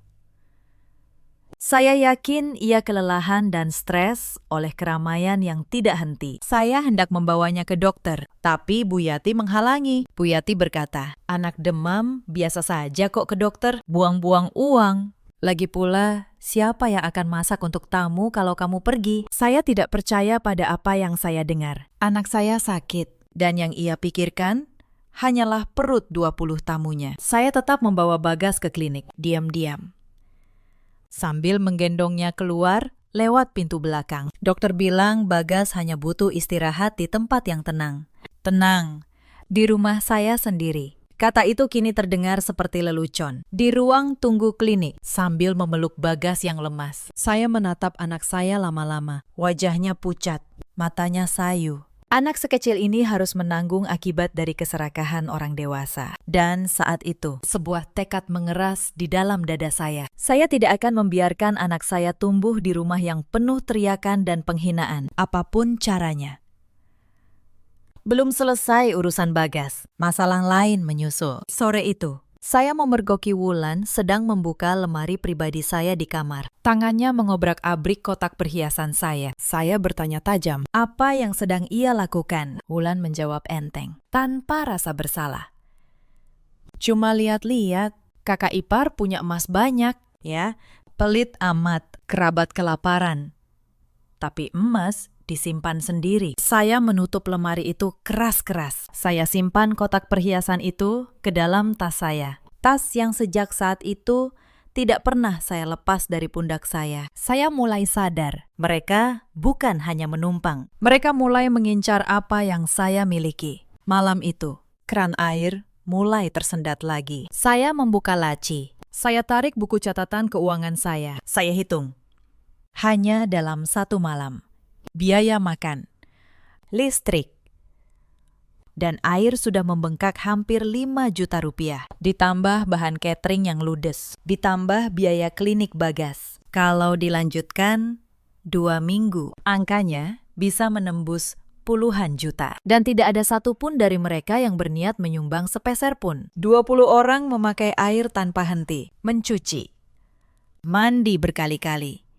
Saya yakin ia kelelahan dan stres oleh keramaian yang tidak henti. Saya hendak membawanya ke dokter, tapi Bu Yati menghalangi. Bu Yati berkata, "Anak demam biasa saja kok ke dokter, buang-buang uang. Lagi pula, siapa yang akan masak untuk tamu kalau kamu pergi?" Saya tidak percaya pada apa yang saya dengar. Anak saya sakit, dan yang ia pikirkan hanyalah perut 20 tamunya. Saya tetap membawa Bagas ke klinik, diam-diam. Sambil menggendongnya keluar lewat pintu belakang. Dokter bilang Bagas hanya butuh istirahat di tempat yang tenang. Tenang, di rumah saya sendiri. Kata itu kini terdengar seperti lelucon. Di ruang tunggu klinik, sambil memeluk Bagas yang lemas, saya menatap anak saya lama-lama. Wajahnya pucat, matanya sayu. Anak sekecil ini harus menanggung akibat dari keserakahan orang dewasa. Dan saat itu, sebuah tekad mengeras di dalam dada saya. Saya tidak akan membiarkan anak saya tumbuh di rumah yang penuh teriakan dan penghinaan, apapun caranya. Belum selesai urusan Bagas, masalah lain menyusul. Sore itu, saya memergoki Wulan sedang membuka lemari pribadi saya di kamar. Tangannya mengobrak-abrik kotak perhiasan saya. Saya bertanya tajam, apa yang sedang ia lakukan? Wulan menjawab enteng, tanpa rasa bersalah. Cuma lihat-lihat, kakak ipar punya emas banyak, ya. Pelit amat, kerabat kelaparan. Tapi emas disimpan sendiri. Saya menutup lemari itu keras-keras. Saya simpan kotak perhiasan itu ke dalam tas saya. Tas yang sejak saat itu tidak pernah saya lepas dari pundak saya. Saya mulai sadar, mereka bukan hanya menumpang. Mereka mulai mengincar apa yang saya miliki. Malam itu, keran air mulai tersendat lagi. Saya membuka laci. Saya tarik buku catatan keuangan saya. Saya hitung. Hanya dalam 1 malam. Biaya makan, listrik, dan air sudah membengkak hampir 5 juta rupiah. Ditambah bahan catering yang ludes. Ditambah biaya klinik Bagas. Kalau dilanjutkan 2 minggu, angkanya bisa menembus puluhan juta. Dan tidak ada satupun dari mereka yang berniat menyumbang sepeser pun. 20 orang memakai air tanpa henti, mencuci, mandi berkali-kali.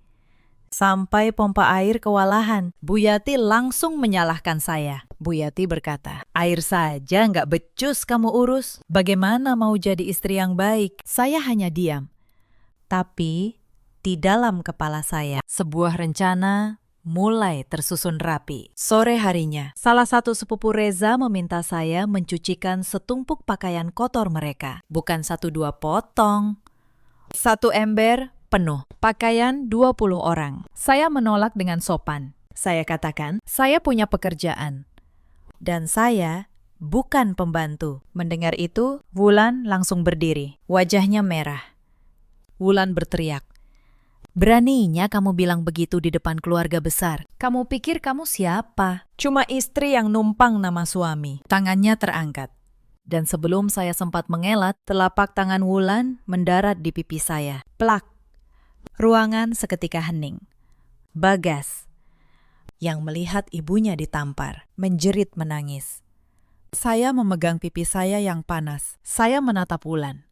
Sampai pompa air kewalahan, Bu Yati langsung menyalahkan saya. Bu Yati berkata, air saja nggak becus kamu urus. Bagaimana mau jadi istri yang baik? Saya hanya diam. Tapi di dalam kepala saya, sebuah rencana mulai tersusun rapi. Sore harinya, salah satu sepupu Reza meminta saya mencucikan setumpuk pakaian kotor mereka. Bukan 1-2 potong. 1 ember penuh, pakaian 20 orang. Saya menolak dengan sopan. Saya katakan, saya punya pekerjaan. Dan saya bukan pembantu. Mendengar itu, Wulan langsung berdiri. Wajahnya merah. Wulan berteriak, beraninya kamu bilang begitu di depan keluarga besar. Kamu pikir kamu siapa? Cuma istri yang numpang nama suami. Tangannya terangkat. Dan sebelum saya sempat mengelak, telapak tangan Wulan mendarat di pipi saya. Plak. Ruangan seketika hening. Bagas, yang melihat ibunya ditampar, menjerit menangis. Saya memegang pipi saya yang panas. Saya menatap Wulan.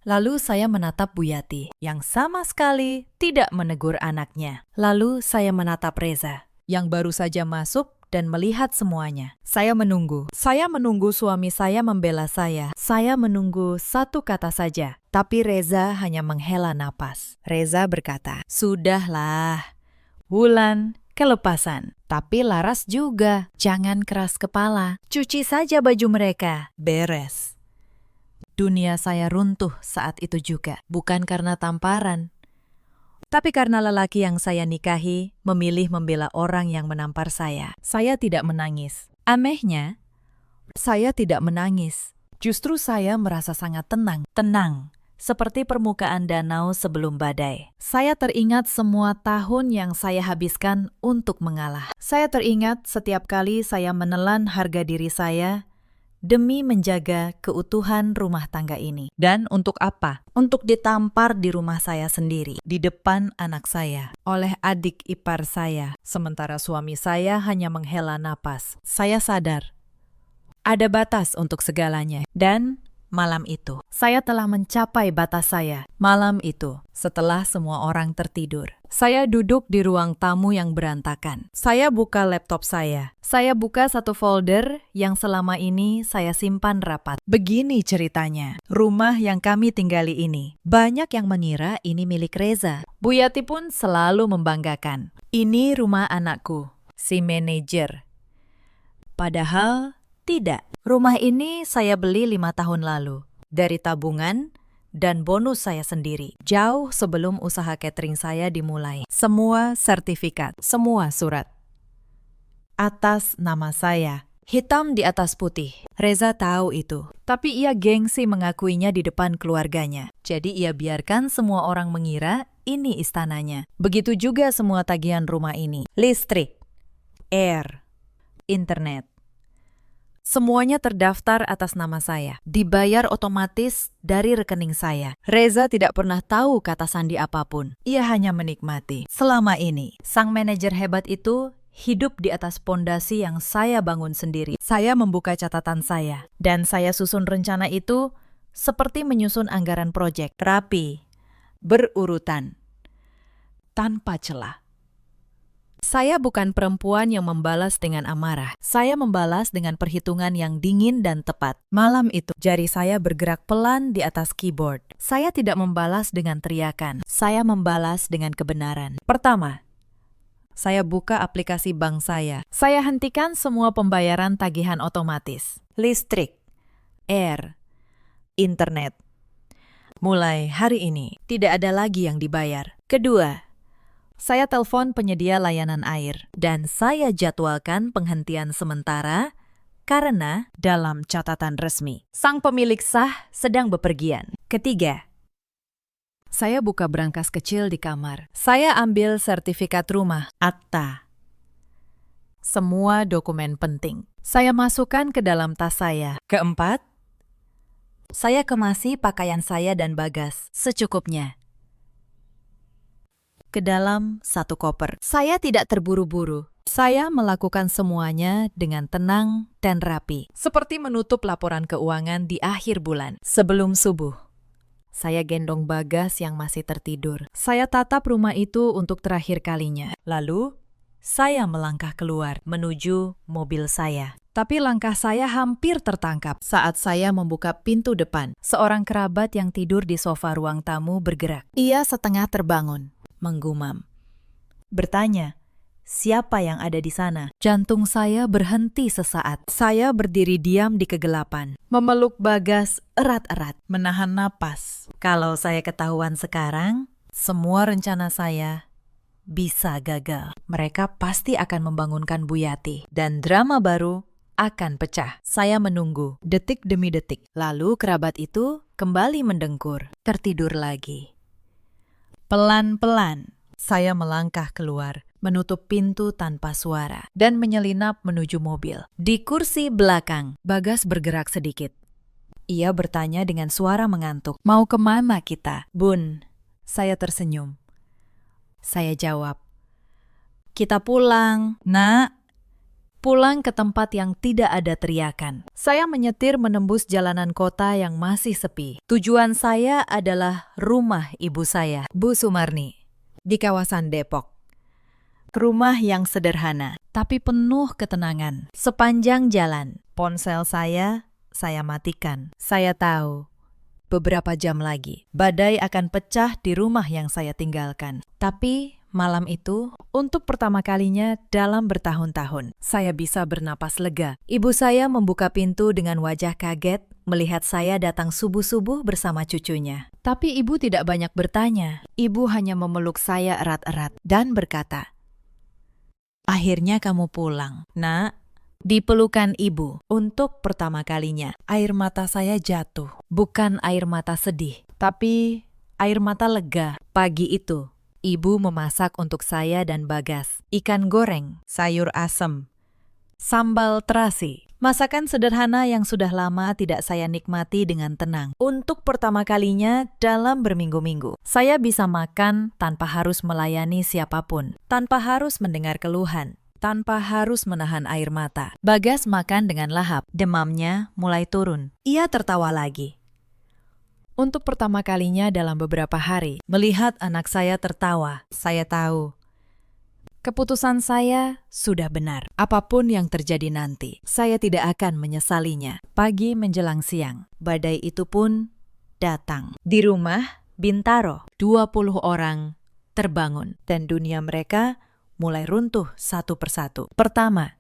Lalu saya menatap Bu Yati, yang sama sekali tidak menegur anaknya. Lalu saya menatap Reza, yang baru saja masuk dan melihat semuanya. Saya menunggu. Saya menunggu suami saya membela saya. Saya menunggu satu kata saja. Tapi Reza hanya menghela napas. Reza berkata, sudahlah, Wulan, kelepasan. Tapi Laras juga. Jangan keras kepala. Cuci saja baju mereka. Beres. Dunia saya runtuh saat itu juga. Bukan karena tamparan. Tapi karena lelaki yang saya nikahi memilih membela orang yang menampar saya. Saya tidak menangis. Anehnya, saya tidak menangis. Justru saya merasa sangat tenang. Tenang, seperti permukaan danau sebelum badai. Saya teringat semua tahun yang saya habiskan untuk mengalah. Saya teringat setiap kali saya menelan harga diri saya demi menjaga keutuhan rumah tangga ini. Dan untuk apa? Untuk ditampar di rumah saya sendiri, di depan anak saya, oleh adik ipar saya, sementara suami saya hanya menghela napas. Saya sadar, ada batas untuk segalanya. Dan malam itu, saya telah mencapai batas saya. Malam itu, setelah semua orang tertidur, saya duduk di ruang tamu yang berantakan. Saya buka laptop saya. Saya buka satu folder yang selama ini saya simpan rapat. Begini ceritanya, rumah yang kami tinggali ini. Banyak yang mengira ini milik Reza. Bu Yati pun selalu membanggakan. Ini rumah anakku, si manajer. Padahal tidak. Rumah ini saya beli 5 tahun lalu. Dari tabungan dan bonus saya sendiri. Jauh sebelum usaha catering saya dimulai. Semua sertifikat, semua surat. Atas nama saya. Hitam di atas putih. Reza tahu itu. Tapi ia gengsi mengakuinya di depan keluarganya. Jadi ia biarkan semua orang mengira ini istananya. Begitu juga semua tagihan rumah ini. Listrik, air, internet. Semuanya terdaftar atas nama saya, dibayar otomatis dari rekening saya. Reza tidak pernah tahu kata sandi apapun. Ia hanya menikmati. Selama ini, sang manajer hebat itu hidup di atas pondasi yang saya bangun sendiri. Saya membuka catatan saya, dan saya susun rencana itu seperti menyusun anggaran proyek. Rapi, berurutan, tanpa celah. Saya bukan perempuan yang membalas dengan amarah. Saya membalas dengan perhitungan yang dingin dan tepat. Malam itu, jari saya bergerak pelan di atas keyboard. Saya tidak membalas dengan teriakan. Saya membalas dengan kebenaran. Pertama, saya buka aplikasi bank saya. Saya hentikan semua pembayaran tagihan otomatis. Listrik, air, internet. Mulai hari ini, tidak ada lagi yang dibayar. Kedua, saya telepon penyedia layanan air dan saya jadwalkan penghentian sementara karena dalam catatan resmi, sang pemilik sah sedang bepergian. Ketiga, saya buka brankas kecil di kamar. Saya ambil sertifikat rumah, akta, semua dokumen penting. Saya masukkan ke dalam tas saya. Keempat, saya kemasi pakaian saya dan bagas secukupnya ke dalam satu koper. Saya tidak terburu-buru. Saya melakukan semuanya dengan tenang dan rapi, seperti menutup laporan keuangan di akhir bulan. Sebelum subuh, saya gendong Bagas yang masih tertidur. Saya tatap rumah itu untuk terakhir kalinya. Lalu, saya melangkah keluar menuju mobil saya. Tapi langkah saya hampir tertangkap saat saya membuka pintu depan. Seorang kerabat yang tidur di sofa ruang tamu bergerak. Ia setengah terbangun, menggumam. Bertanya, siapa yang ada di sana? Jantung saya berhenti sesaat. Saya berdiri diam di kegelapan, memeluk Bagas erat-erat, menahan napas. Kalau saya ketahuan sekarang, semua rencana saya bisa gagal. Mereka pasti akan membangunkan Bu Yati, dan drama baru akan pecah. Saya menunggu, detik demi detik. Lalu kerabat itu kembali mendengkur, tertidur lagi. Pelan-pelan, saya melangkah keluar, menutup pintu tanpa suara, dan menyelinap menuju mobil. Di kursi belakang, Bagas bergerak sedikit. Ia bertanya dengan suara mengantuk, "Mau kemana kita?" "Bun," saya tersenyum. Saya jawab, "Kita pulang, Nak." Pulang ke tempat yang tidak ada teriakan. Saya menyetir menembus jalanan kota yang masih sepi. Tujuan saya adalah rumah ibu saya, Bu Sumarni, di kawasan Depok. Rumah yang sederhana, tapi penuh ketenangan. Sepanjang jalan, ponsel saya matikan. Saya tahu, beberapa jam lagi, badai akan pecah di rumah yang saya tinggalkan. Tapi malam itu, untuk pertama kalinya dalam bertahun-tahun, saya bisa bernapas lega. Ibu saya membuka pintu dengan wajah kaget melihat saya datang subuh-subuh bersama cucunya. Tapi ibu tidak banyak bertanya. Ibu hanya memeluk saya erat-erat dan berkata, "Akhirnya kamu pulang, Nak." Di pelukan ibu, untuk pertama kalinya, air mata saya jatuh. Bukan air mata sedih, tapi air mata lega. Pagi itu, ibu memasak untuk saya dan Bagas ikan goreng, sayur asem, sambal terasi. Masakan sederhana yang sudah lama tidak saya nikmati dengan tenang. Untuk pertama kalinya dalam berminggu-minggu, saya bisa makan tanpa harus melayani siapapun, tanpa harus mendengar keluhan, tanpa harus menahan air mata. Bagas makan dengan lahap, demamnya mulai turun. Ia tertawa lagi. Untuk pertama kalinya dalam beberapa hari, melihat anak saya tertawa, saya tahu keputusan saya sudah benar. Apapun yang terjadi nanti, saya tidak akan menyesalinya. Pagi menjelang siang, badai itu pun datang. Di rumah Bintaro, 20 orang terbangun dan dunia mereka mulai runtuh satu persatu. Pertama,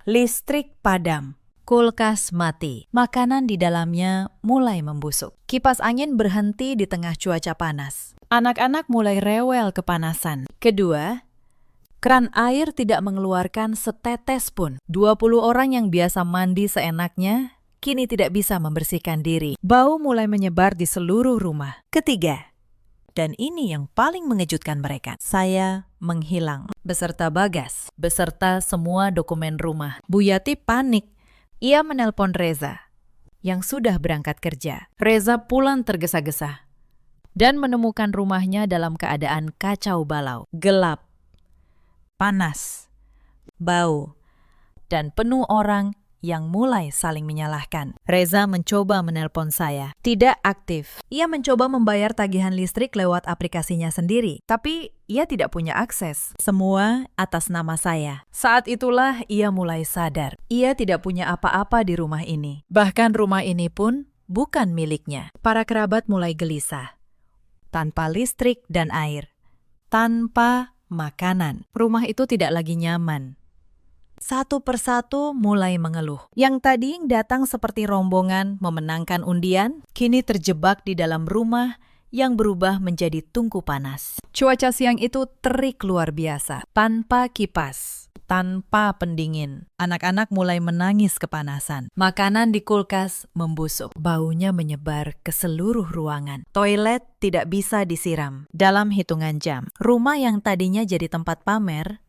listrik padam. Kulkas mati. Makanan di dalamnya mulai membusuk. Kipas angin berhenti di tengah cuaca panas. Anak-anak mulai rewel kepanasan. Kedua, keran air tidak mengeluarkan setetes pun. 20 orang yang biasa mandi seenaknya, kini tidak bisa membersihkan diri. Bau mulai menyebar di seluruh rumah. Ketiga, dan ini yang paling mengejutkan mereka, saya menghilang beserta Bagas, beserta semua dokumen rumah. Bu Yati panik. Ia menelpon Reza, yang sudah berangkat kerja. Reza pulang tergesa-gesa dan menemukan rumahnya dalam keadaan kacau balau, gelap, panas, bau, dan penuh orang yang mulai saling menyalahkan. Reza mencoba menelpon saya. Tidak aktif. Ia mencoba membayar tagihan listrik lewat aplikasinya sendiri. Tapi ia tidak punya akses. Semua atas nama saya. Saat itulah ia mulai sadar. Ia tidak punya apa-apa di rumah ini. Bahkan rumah ini pun bukan miliknya. Para kerabat mulai gelisah. Tanpa listrik dan air. Tanpa makanan. Rumah itu tidak lagi nyaman. Satu persatu mulai mengeluh. Yang tadi datang seperti rombongan memenangkan undian, kini terjebak di dalam rumah yang berubah menjadi tungku panas. Cuaca siang itu terik luar biasa, tanpa kipas, tanpa pendingin. Anak-anak mulai menangis kepanasan. Makanan di kulkas membusuk. Baunya menyebar ke seluruh ruangan. Toilet tidak bisa disiram dalam hitungan jam. Rumah yang tadinya jadi tempat pamer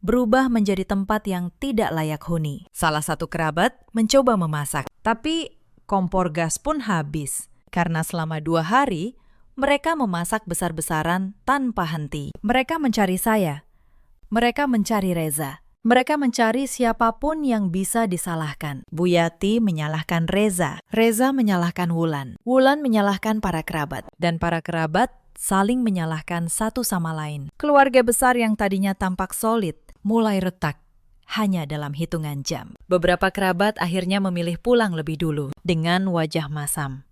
berubah menjadi tempat yang tidak layak huni. Salah satu kerabat mencoba memasak, tapi kompor gas pun habis. Karena selama 2 hari, mereka memasak besar-besaran tanpa henti. Mereka mencari saya. Mereka mencari Reza. Mereka mencari siapapun yang bisa disalahkan. Bu Yati menyalahkan Reza. Reza menyalahkan Wulan. Wulan menyalahkan para kerabat. Dan para kerabat saling menyalahkan satu sama lain. Keluarga besar yang tadinya tampak solid mulai retak hanya dalam hitungan jam. Beberapa kerabat akhirnya memilih pulang lebih dulu dengan wajah masam.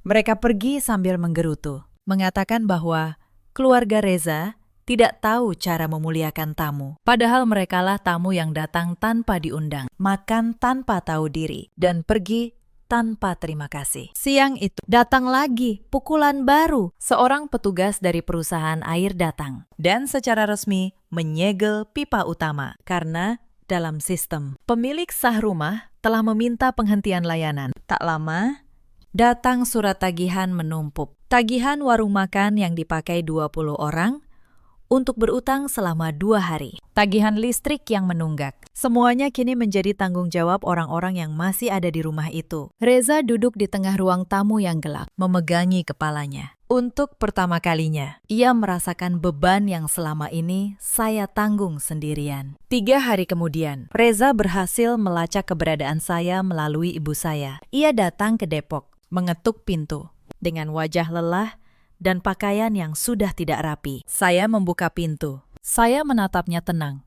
Mereka pergi sambil menggerutu, mengatakan bahwa keluarga Reza tidak tahu cara memuliakan tamu. Padahal merekalah tamu yang datang tanpa diundang, makan tanpa tahu diri, dan pergi tanpa terima kasih. Siang itu datang lagi pukulan baru. Seorang petugas dari perusahaan air datang dan secara resmi menyegel pipa utama karena dalam sistem pemilik sah rumah telah meminta penghentian layanan. Tak lama datang surat tagihan menumpuk. Tagihan warung makan yang dipakai 20 orang untuk berutang selama 2 hari. Tagihan listrik yang menunggak. Semuanya kini menjadi tanggung jawab orang-orang yang masih ada di rumah itu. Reza duduk di tengah ruang tamu yang gelap, memegangi kepalanya. Untuk pertama kalinya, ia merasakan beban yang selama ini saya tanggung sendirian. 3 hari kemudian, Reza berhasil melacak keberadaan saya melalui ibu saya. Ia datang ke Depok, mengetuk pintu. Dengan wajah lelah dan pakaian yang sudah tidak rapi. Saya membuka pintu. Saya menatapnya tenang.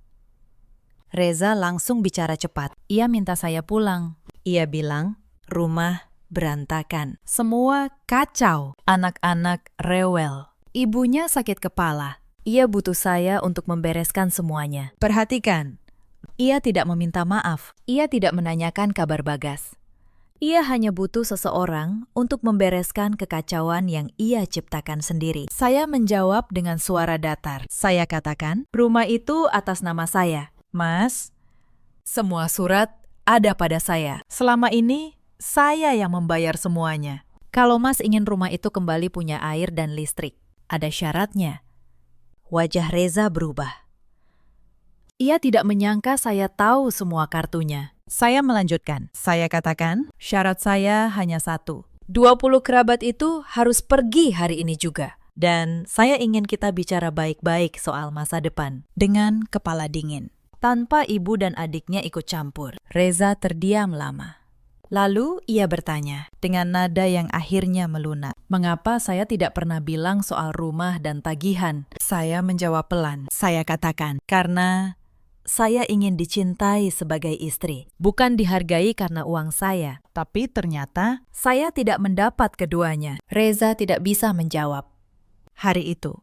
Reza langsung bicara cepat. Ia minta saya pulang. Ia bilang, rumah berantakan. Semua kacau. Anak-anak rewel. Ibunya sakit kepala. Ia butuh saya untuk membereskan semuanya. Perhatikan, ia tidak meminta maaf. Ia tidak menanyakan kabar Bagas. Ia hanya butuh seseorang untuk membereskan kekacauan yang ia ciptakan sendiri. Saya menjawab dengan suara datar. Saya katakan, rumah itu atas nama saya. Mas, Semua surat ada pada saya. Selama ini, saya yang membayar semuanya. Kalau Mas ingin rumah itu kembali punya air dan listrik, ada syaratnya. Wajah Reza berubah. Ia tidak menyangka saya tahu semua kartunya. Saya melanjutkan. Saya katakan, syarat saya hanya satu. 20 kerabat itu harus pergi hari ini juga. Dan saya ingin kita bicara baik-baik soal masa depan. Dengan kepala dingin. Tanpa ibu dan adiknya ikut campur. Reza terdiam lama. Lalu ia bertanya dengan nada yang akhirnya melunak. Mengapa saya tidak pernah bilang soal rumah dan tagihan? Saya menjawab pelan. Saya katakan, karena saya ingin dicintai sebagai istri, bukan dihargai karena uang saya. Tapi ternyata saya tidak mendapat keduanya. Reza tidak bisa menjawab. Hari itu,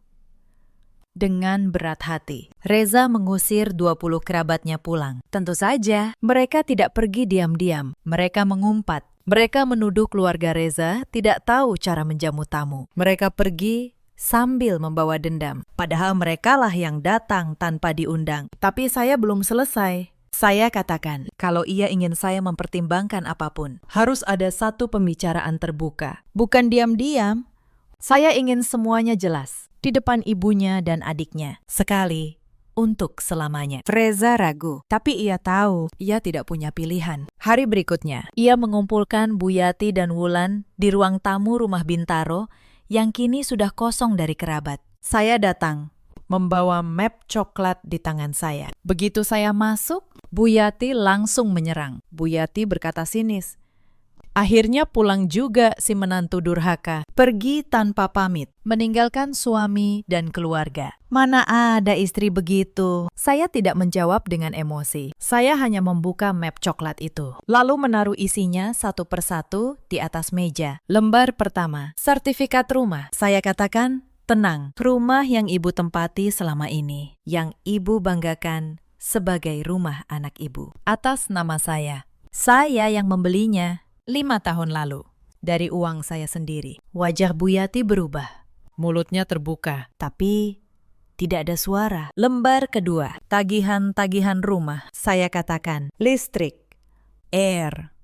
dengan berat hati, Reza mengusir 20 kerabatnya pulang. Tentu saja, mereka tidak pergi diam-diam. Mereka mengumpat. Mereka menuduh keluarga Reza tidak tahu cara menjamu tamu. Mereka pergi sambil membawa dendam. Padahal merekalah yang datang tanpa diundang. Tapi saya belum selesai. Saya katakan, kalau ia ingin saya mempertimbangkan apapun, harus ada satu pembicaraan terbuka. Bukan diam-diam. Saya ingin semuanya jelas. Di depan ibunya dan adiknya. Sekali. Untuk selamanya. Reza ragu, tapi ia tahu ia tidak punya pilihan. Hari berikutnya, ia mengumpulkan Bu Yati dan Wulan di ruang tamu rumah Bintaro yang kini sudah kosong dari kerabat. Saya datang, membawa map coklat di tangan saya. Begitu saya masuk, Bu Yati langsung menyerang. Bu Yati berkata sinis, akhirnya pulang juga si menantu durhaka. Pergi tanpa pamit, meninggalkan suami dan keluarga. Mana ada istri begitu? Saya tidak menjawab dengan emosi. Saya hanya membuka map coklat itu. Lalu menaruh isinya satu persatu di atas meja. Lembar pertama, sertifikat rumah. Saya katakan, tenang, rumah yang ibu tempati selama ini. Yang ibu banggakan sebagai rumah anak ibu. Atas nama saya. Saya yang membelinya 5 tahun lalu. Dari uang saya sendiri. Wajah Bu Yati berubah. Mulutnya terbuka. Tapi tidak ada suara. Lembar kedua. Tagihan-tagihan rumah. Saya katakan. Listrik. Air.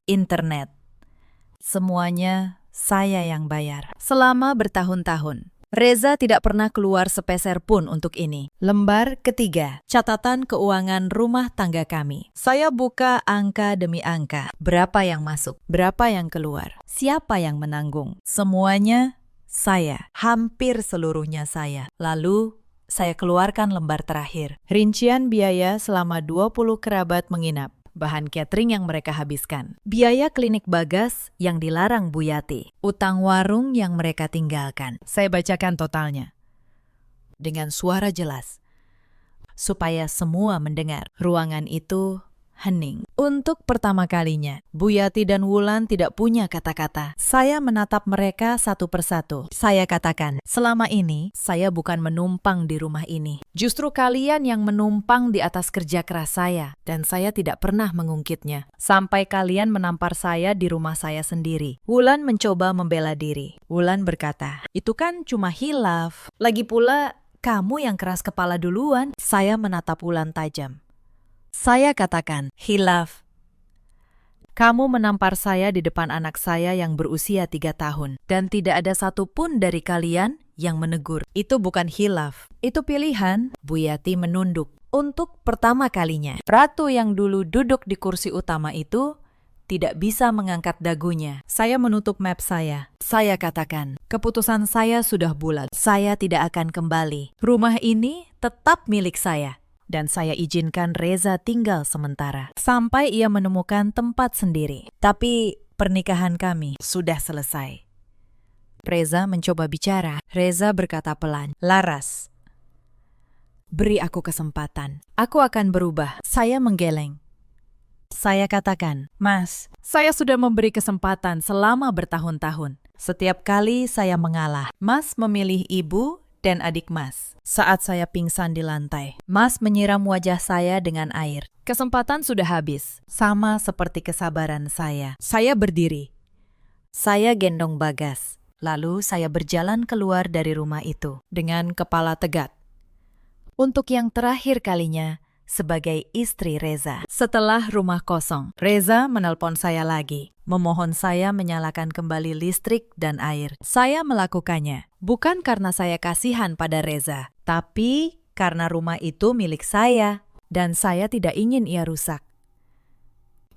Internet. Semuanya saya yang bayar. Selama bertahun-tahun. Reza tidak pernah keluar sepeser pun untuk ini. Lembar ketiga, catatan keuangan rumah tangga kami. Saya buka angka demi angka. Berapa yang masuk, berapa yang keluar, siapa yang menanggung. Semuanya saya, hampir seluruhnya saya. Lalu saya keluarkan lembar terakhir. Rincian biaya selama 20 kerabat menginap. Bahan catering yang mereka habiskan. Biaya klinik Bagas yang dilarang Bu Yati. Utang warung yang mereka tinggalkan. Saya bacakan totalnya. Dengan suara jelas. Supaya semua mendengar. Ruangan itu hening. Untuk pertama kalinya, Bu Yati dan Wulan tidak punya kata-kata. Saya menatap mereka satu persatu. Saya katakan, selama ini saya bukan menumpang di rumah ini. Justru kalian yang menumpang di atas kerja keras saya. Dan saya tidak pernah mengungkitnya. Sampai kalian menampar saya di rumah saya sendiri. Wulan mencoba membela diri. Wulan berkata, itu kan cuma hilaf. Lagi pula, kamu yang keras kepala duluan. Saya menatap Wulan tajam. Saya katakan, hilaf. Kamu menampar saya di depan anak saya yang berusia 3 tahun. Dan tidak ada satupun dari kalian yang menegur. Itu bukan hilaf. Itu pilihan. Bu Yati menunduk. Untuk pertama kalinya, ratu yang dulu duduk di kursi utama itu tidak bisa mengangkat dagunya. Saya menutup map saya. Saya katakan, keputusan saya sudah bulat. Saya tidak akan kembali. Rumah ini tetap milik saya. Dan saya izinkan Reza tinggal sementara. Sampai ia menemukan tempat sendiri. Tapi pernikahan kami sudah selesai. Reza mencoba bicara. Reza berkata pelan, Laras, beri aku kesempatan. Aku akan berubah. Saya menggeleng. Saya katakan, Mas, saya sudah memberi kesempatan selama bertahun-tahun. Setiap kali saya mengalah, Mas memilih ibu dan adik Mas. Saat saya pingsan di lantai, Mas menyiram wajah saya dengan air. Kesempatan sudah habis, sama seperti kesabaran saya. Saya berdiri. Saya gendong Bagas. Lalu saya berjalan keluar dari rumah itu dengan kepala tegak. Untuk yang terakhir kalinya, sebagai istri Reza. Setelah rumah kosong, Reza menelpon saya lagi, memohon saya menyalakan kembali listrik dan air. Saya melakukannya, bukan karena saya kasihan pada Reza, tapi karena rumah itu milik saya, dan saya tidak ingin ia rusak.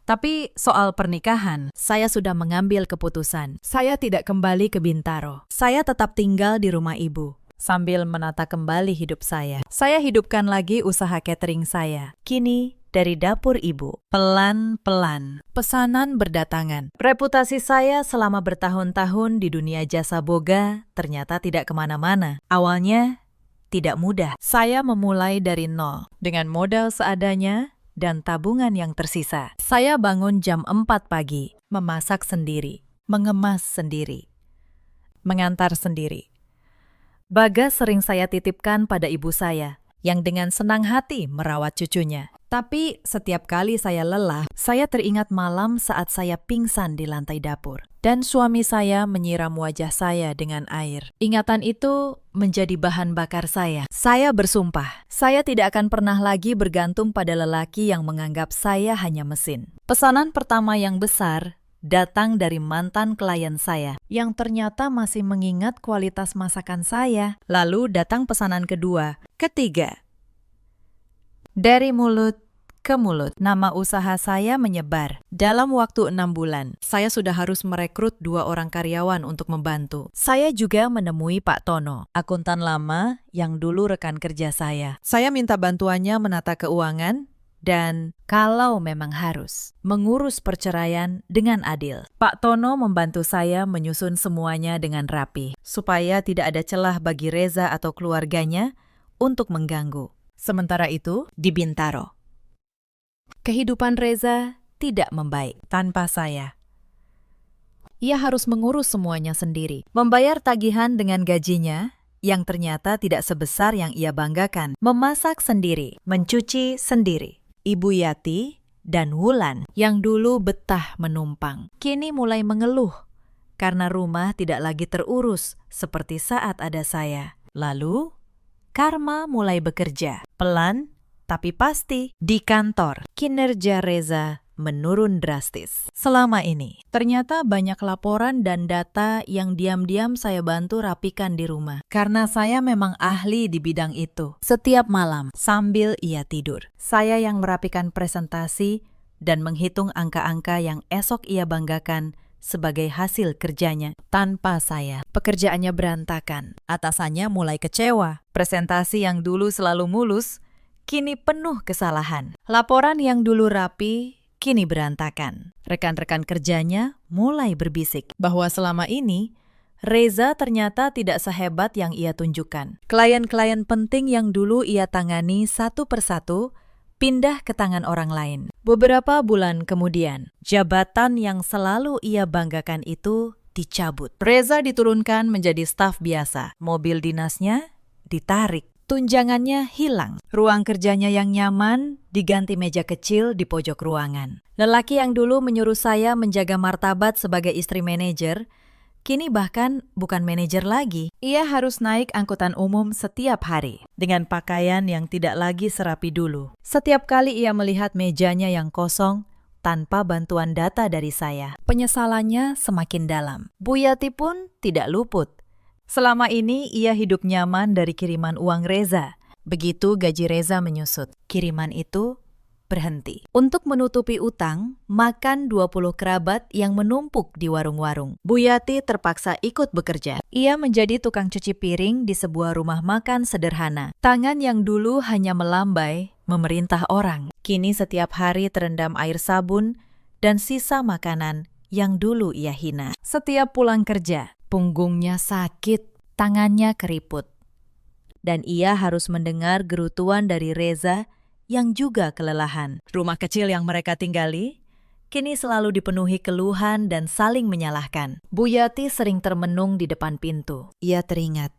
Tapi soal pernikahan, saya sudah mengambil keputusan. Saya tidak kembali ke Bintaro. Saya tetap tinggal di rumah ibu. Sambil menata kembali hidup saya hidupkan lagi usaha catering saya. Kini, dari dapur ibu, pelan-pelan, pesanan berdatangan. Reputasi saya selama bertahun-tahun di dunia jasa boga ternyata tidak kemana-mana. Awalnya, tidak mudah. Saya memulai dari nol, dengan modal seadanya dan tabungan yang tersisa. Saya bangun jam 4 pagi, memasak sendiri, mengemas sendiri, mengantar sendiri. Bagas sering saya titipkan pada ibu saya, yang dengan senang hati merawat cucunya. Tapi setiap kali saya lelah, saya teringat malam saat saya pingsan di lantai dapur, dan suami saya menyiram wajah saya dengan air. Ingatan itu menjadi bahan bakar saya. Saya bersumpah, saya tidak akan pernah lagi bergantung pada lelaki yang menganggap saya hanya mesin. Pesanan pertama yang besar datang dari mantan klien saya, yang ternyata masih mengingat kualitas masakan saya. Lalu datang pesanan kedua, ketiga. Dari mulut ke mulut, nama usaha saya menyebar. Dalam waktu 6 bulan, saya sudah harus merekrut 2 orang karyawan untuk membantu. Saya juga menemui Pak Tono, akuntan lama yang dulu rekan kerja saya. Saya minta bantuannya menata keuangan, dan kalau memang harus, mengurus perceraian dengan adil. Pak Tono membantu saya menyusun semuanya dengan rapi, supaya tidak ada celah bagi Reza atau keluarganya untuk mengganggu. Sementara itu, di Bintaro, kehidupan Reza tidak membaik tanpa saya. Ia harus mengurus semuanya sendiri, membayar tagihan dengan gajinya yang ternyata tidak sebesar yang ia banggakan, memasak sendiri, mencuci sendiri. Ibu Yati dan Wulan yang dulu betah menumpang, kini mulai mengeluh karena rumah tidak lagi terurus seperti saat ada saya. Lalu, karma mulai bekerja, pelan tapi pasti. Di kantor, kinerja Reza menurun drastis. Selama ini, ternyata banyak laporan dan data yang diam-diam saya bantu rapikan di rumah. Karena saya memang ahli di bidang itu. Setiap malam, sambil ia tidur, saya yang merapikan presentasi dan menghitung angka-angka yang esok ia banggakan sebagai hasil kerjanya. Tanpa saya, pekerjaannya berantakan. Atasannya mulai kecewa. Presentasi yang dulu selalu mulus, kini penuh kesalahan. Laporan yang dulu rapi, kini berantakan. Rekan-rekan kerjanya mulai berbisik bahwa selama ini Reza ternyata tidak sehebat yang ia tunjukkan. Klien-klien penting yang dulu ia tangani satu persatu pindah ke tangan orang lain. Beberapa bulan kemudian, jabatan yang selalu ia banggakan itu dicabut. Reza diturunkan menjadi staf biasa. Mobil dinasnya ditarik. Tunjangannya hilang. Ruang kerjanya yang nyaman diganti meja kecil di pojok ruangan. Lelaki yang dulu menyuruh saya menjaga martabat sebagai istri manajer, kini bahkan bukan manajer lagi. Ia harus naik angkutan umum setiap hari, dengan pakaian yang tidak lagi serapi dulu. Setiap kali ia melihat mejanya yang kosong, tanpa bantuan data dari saya, penyesalannya semakin dalam. Bu Yati pun tidak luput. Selama ini ia hidup nyaman dari kiriman uang Reza. Begitu gaji Reza menyusut, kiriman itu berhenti. Untuk menutupi utang, makan 20 kerabat yang menumpuk di warung-warung. Bu Yati terpaksa ikut bekerja. Ia menjadi tukang cuci piring di sebuah rumah makan sederhana. Tangan yang dulu hanya melambai, memerintah orang, kini setiap hari terendam air sabun dan sisa makanan yang dulu ia hina. Setiap pulang kerja, punggungnya sakit, tangannya keriput. Dan ia harus mendengar gerutuan dari Reza yang juga kelelahan. Rumah kecil yang mereka tinggali kini selalu dipenuhi keluhan dan saling menyalahkan. Bu Yati sering termenung di depan pintu. Ia teringat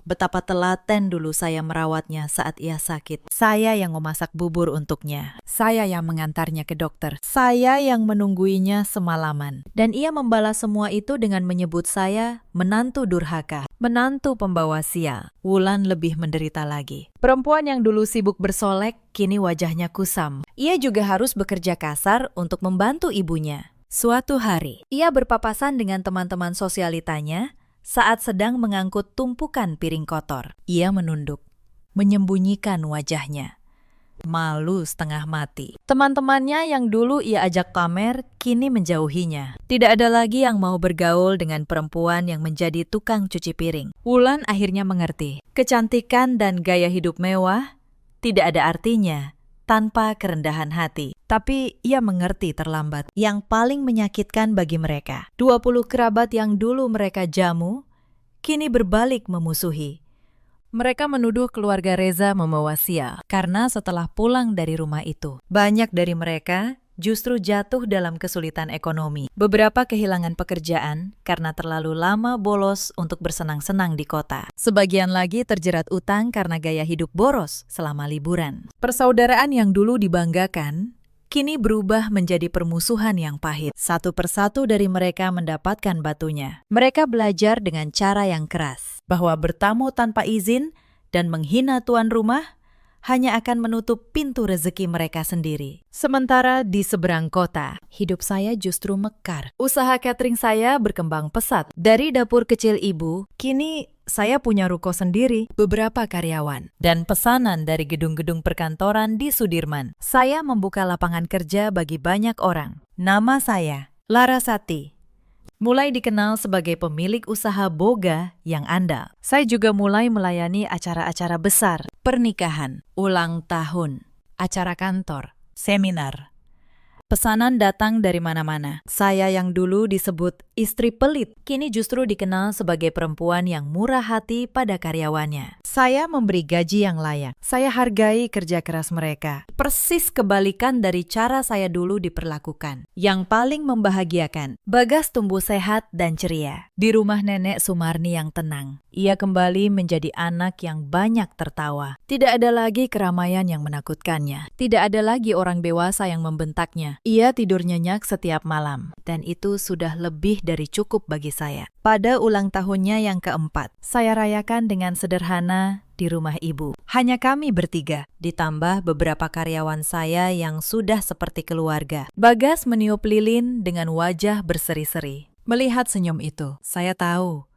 betapa telaten dulu saya merawatnya saat ia sakit. Saya yang memasak bubur untuknya. Saya yang mengantarnya ke dokter. Saya yang menungguinya semalaman. Dan ia membalas semua itu dengan menyebut saya menantu durhaka, menantu pembawa sial. Wulan lebih menderita lagi. Perempuan yang dulu sibuk bersolek, kini wajahnya kusam. Ia juga harus bekerja kasar untuk membantu ibunya. Suatu hari, ia berpapasan dengan teman-teman sosialitanya saat sedang mengangkut tumpukan piring kotor. Ia menunduk, menyembunyikan wajahnya. Malu setengah mati. Teman-temannya yang dulu ia ajak pamer, kini menjauhinya. Tidak ada lagi yang mau bergaul dengan perempuan yang menjadi tukang cuci piring. Wulan akhirnya mengerti, kecantikan dan gaya hidup mewah tidak ada artinya tanpa kerendahan hati. Tapi ia mengerti terlambat. Yang paling menyakitkan bagi mereka, 20 kerabat yang dulu mereka jamu, kini berbalik memusuhi. Mereka menuduh keluarga Reza membawa sial, karena setelah pulang dari rumah itu, banyak dari mereka justru jatuh dalam kesulitan ekonomi. Beberapa kehilangan pekerjaan karena terlalu lama bolos untuk bersenang-senang di kota. Sebagian lagi terjerat utang karena gaya hidup boros selama liburan. Persaudaraan yang dulu dibanggakan, kini berubah menjadi permusuhan yang pahit. Satu persatu dari mereka mendapatkan batunya. Mereka belajar dengan cara yang keras, bahwa bertamu tanpa izin dan menghina tuan rumah hanya akan menutup pintu rezeki mereka sendiri. Sementara di seberang kota, hidup saya justru mekar. Usaha catering saya berkembang pesat. Dari dapur kecil ibu, kini saya punya ruko sendiri, beberapa karyawan, dan pesanan dari gedung-gedung perkantoran di Sudirman. Saya membuka lapangan kerja bagi banyak orang. Nama saya Larasati. Mulai dikenal sebagai pemilik usaha boga yang andal. Saya juga mulai melayani acara-acara besar, pernikahan, ulang tahun, acara kantor, seminar. Pesanan datang dari mana-mana. Saya yang dulu disebut istri pelit, kini justru dikenal sebagai perempuan yang murah hati pada karyawannya. Saya memberi gaji yang layak. Saya hargai kerja keras mereka. Persis kebalikan dari cara saya dulu diperlakukan. Yang paling membahagiakan, Bagas tumbuh sehat dan ceria. Di rumah nenek Sumarni yang tenang, ia kembali menjadi anak yang banyak tertawa. Tidak ada lagi keramaian yang menakutkannya. Tidak ada lagi orang dewasa yang membentaknya. Ia tidur nyenyak setiap malam, dan itu sudah lebih dari cukup bagi saya. Pada ulang tahunnya yang keempat, saya rayakan dengan sederhana di rumah ibu. Hanya kami bertiga, ditambah beberapa karyawan saya yang sudah seperti keluarga. Bagas meniup lilin dengan wajah berseri-seri. Melihat senyum itu, saya tahu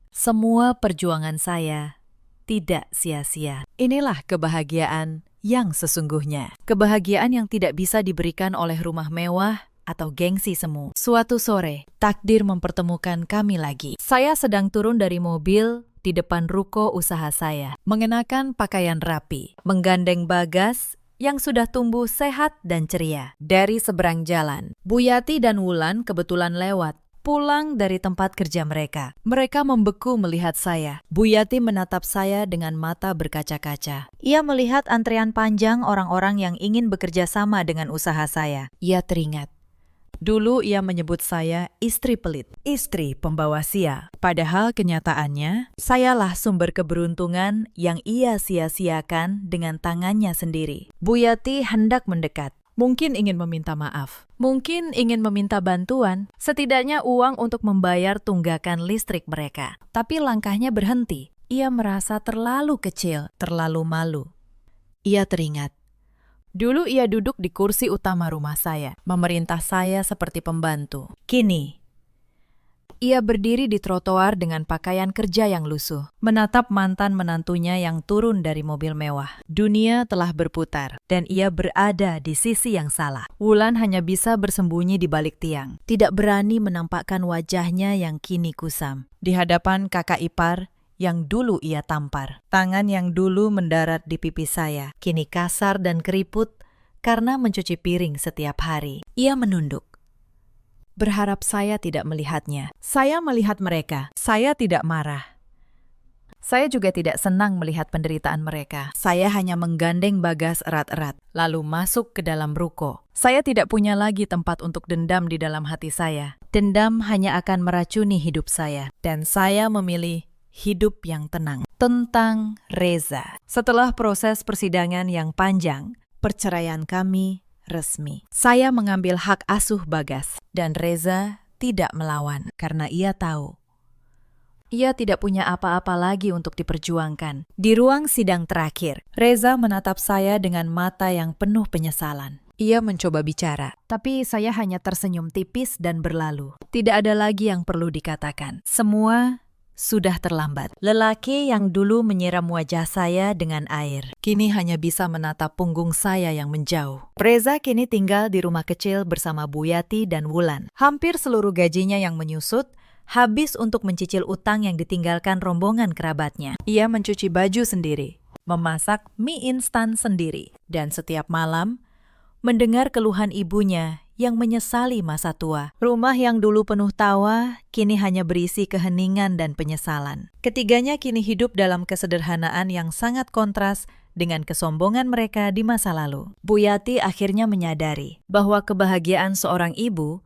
semua perjuangan saya tidak sia-sia. Inilah kebahagiaan yang sesungguhnya. Kebahagiaan yang tidak bisa diberikan oleh rumah mewah atau gengsi semu. Suatu sore, takdir mempertemukan kami lagi. Saya sedang turun dari mobil di depan ruko usaha saya, mengenakan pakaian rapi, menggandeng Bagas yang sudah tumbuh sehat dan ceria. Dari seberang jalan, Buyati dan Wulan kebetulan lewat, pulang dari tempat kerja mereka. Mereka membeku melihat saya. Buyati menatap saya dengan mata berkaca-kaca. Ia melihat antrean panjang orang-orang yang ingin bekerja sama dengan usaha saya. Ia teringat. Dulu ia menyebut saya istri pelit, istri pembawa sial. Padahal kenyataannya, sayalah sumber keberuntungan yang ia sia-siakan dengan tangannya sendiri. Buyati hendak mendekat. Mungkin ingin meminta maaf. Mungkin ingin meminta bantuan, setidaknya uang untuk membayar tunggakan listrik mereka. Tapi langkahnya berhenti. Ia merasa terlalu kecil, terlalu malu. Ia teringat. Dulu ia duduk di kursi utama rumah saya, memerintah saya seperti pembantu. Kini, ia berdiri di trotoar dengan pakaian kerja yang lusuh, menatap mantan menantunya yang turun dari mobil mewah. Dunia telah berputar, dan ia berada di sisi yang salah. Wulan hanya bisa bersembunyi di balik tiang, tidak berani menampakkan wajahnya yang kini kusam. Di hadapan kakak ipar yang dulu ia tampar. Tangan yang dulu mendarat di pipi saya, kini kasar dan keriput karena mencuci piring setiap hari. Ia menunduk. Berharap saya tidak melihatnya. Saya melihat mereka. Saya tidak marah. Saya juga tidak senang melihat penderitaan mereka. Saya hanya menggandeng Bagas erat-erat, lalu masuk ke dalam ruko. Saya tidak punya lagi tempat untuk dendam di dalam hati saya. Dendam hanya akan meracuni hidup saya. Dan saya memilih hidup yang tenang. Tentang Reza. Setelah proses persidangan yang panjang, perceraian kami resmi. Saya mengambil hak asuh Bagas dan Reza tidak melawan karena ia tahu ia tidak punya apa-apa lagi untuk diperjuangkan. Di ruang sidang terakhir, Reza menatap saya dengan mata yang penuh penyesalan. Ia mencoba bicara, tapi saya hanya tersenyum tipis dan berlalu. Tidak ada lagi yang perlu dikatakan. Semua sudah terlambat. Lelaki yang dulu menyiram wajah saya dengan air, kini hanya bisa menatap punggung saya yang menjauh. Reza kini tinggal di rumah kecil bersama Bu Yati dan Wulan. Hampir seluruh gajinya yang menyusut habis untuk mencicil utang yang ditinggalkan rombongan kerabatnya. Ia mencuci baju sendiri, memasak mie instan sendiri, dan setiap malam mendengar keluhan ibunya yang menyesali masa tua. Rumah yang dulu penuh tawa, kini hanya berisi keheningan dan penyesalan. Ketiganya kini hidup dalam kesederhanaan yang sangat kontras dengan kesombongan mereka di masa lalu. Bu Yati akhirnya menyadari bahwa kebahagiaan seorang ibu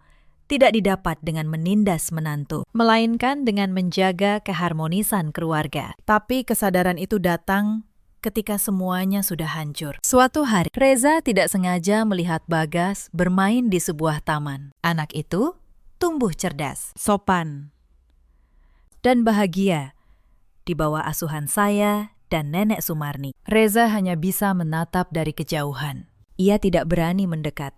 tidak didapat dengan menindas menantu, melainkan dengan menjaga keharmonisan keluarga. Tapi kesadaran itu datang ketika semuanya sudah hancur. Suatu hari, Reza tidak sengaja melihat Bagas bermain di sebuah taman. Anak itu tumbuh cerdas, sopan, dan bahagia di bawah asuhan saya dan Nenek Sumarni. Reza hanya bisa menatap dari kejauhan. Ia tidak berani mendekat.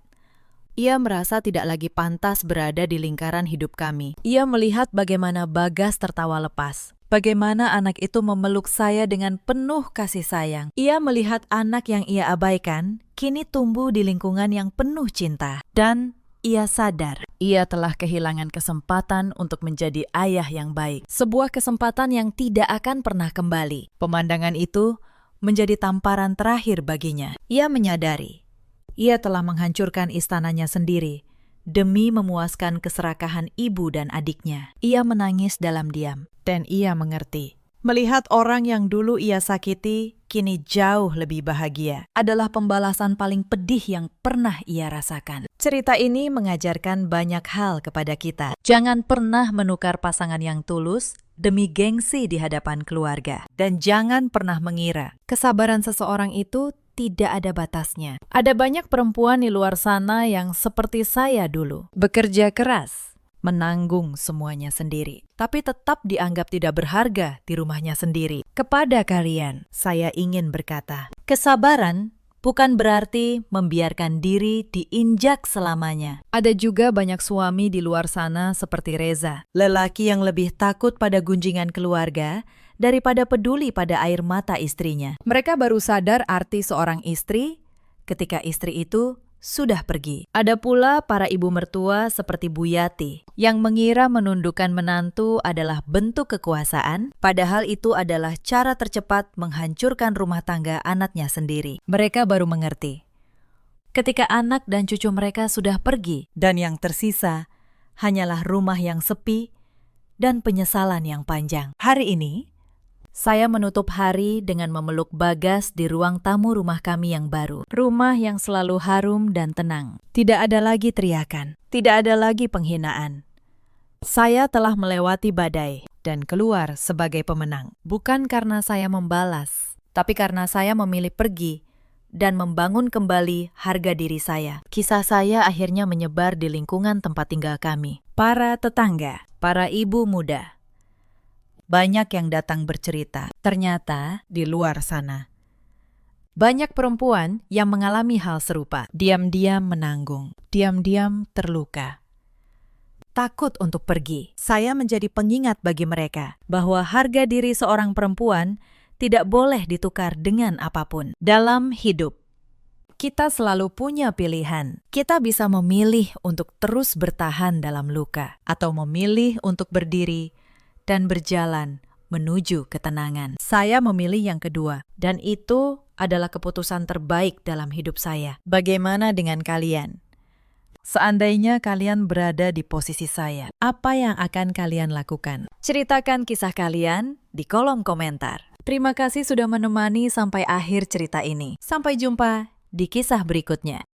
Ia merasa tidak lagi pantas berada di lingkaran hidup kami. Ia melihat bagaimana Bagas tertawa lepas. Bagaimana anak itu memeluk saya dengan penuh kasih sayang. Ia melihat anak yang ia abaikan kini tumbuh di lingkungan yang penuh cinta. Dan ia sadar ia telah kehilangan kesempatan untuk menjadi ayah yang baik. Sebuah kesempatan yang tidak akan pernah kembali. Pemandangan itu menjadi tamparan terakhir baginya. Ia menyadari ia telah menghancurkan istananya sendiri demi memuaskan keserakahan ibu dan adiknya. Ia menangis dalam diam, dan ia mengerti. Melihat orang yang dulu ia sakiti, kini jauh lebih bahagia, adalah pembalasan paling pedih yang pernah ia rasakan. Cerita ini mengajarkan banyak hal kepada kita. Jangan pernah menukar pasangan yang tulus demi gengsi di hadapan keluarga. Dan jangan pernah mengira kesabaran seseorang itu tidak ada batasnya. Ada banyak perempuan di luar sana yang seperti saya dulu, bekerja keras, menanggung semuanya sendiri, tapi tetap dianggap tidak berharga di rumahnya sendiri. Kepada kalian, saya ingin berkata, kesabaran bukan berarti membiarkan diri diinjak selamanya. Ada juga banyak suami di luar sana seperti Reza, lelaki yang lebih takut pada gunjingan keluarga daripada peduli pada air mata istrinya. Mereka baru sadar arti seorang istri ketika istri itu sudah pergi. Ada pula para ibu mertua seperti Bu Yati yang mengira menundukkan menantu adalah bentuk kekuasaan, padahal itu adalah cara tercepat menghancurkan rumah tangga anaknya sendiri. Mereka baru mengerti ketika anak dan cucu mereka sudah pergi dan yang tersisa hanyalah rumah yang sepi dan penyesalan yang panjang. Hari ini saya menutup hari dengan memeluk Bagas di ruang tamu rumah kami yang baru. Rumah yang selalu harum dan tenang. Tidak ada lagi teriakan. Tidak ada lagi penghinaan. Saya telah melewati badai dan keluar sebagai pemenang. Bukan karena saya membalas, tapi karena saya memilih pergi dan membangun kembali harga diri saya. Kisah saya akhirnya menyebar di lingkungan tempat tinggal kami. Para tetangga, para ibu muda, banyak yang datang bercerita. Ternyata di luar sana banyak perempuan yang mengalami hal serupa. Diam-diam menanggung, diam-diam terluka, takut untuk pergi. Saya menjadi pengingat bagi mereka bahwa harga diri seorang perempuan tidak boleh ditukar dengan apapun. Dalam hidup, kita selalu punya pilihan. Kita bisa memilih untuk terus bertahan dalam luka, atau memilih untuk berdiri dan berjalan menuju ketenangan. Saya memilih yang kedua, dan itu adalah keputusan terbaik dalam hidup saya. Bagaimana dengan kalian? Seandainya kalian berada di posisi saya, apa yang akan kalian lakukan? Ceritakan kisah kalian di kolom komentar. Terima kasih sudah menemani sampai akhir cerita ini. Sampai jumpa di kisah berikutnya.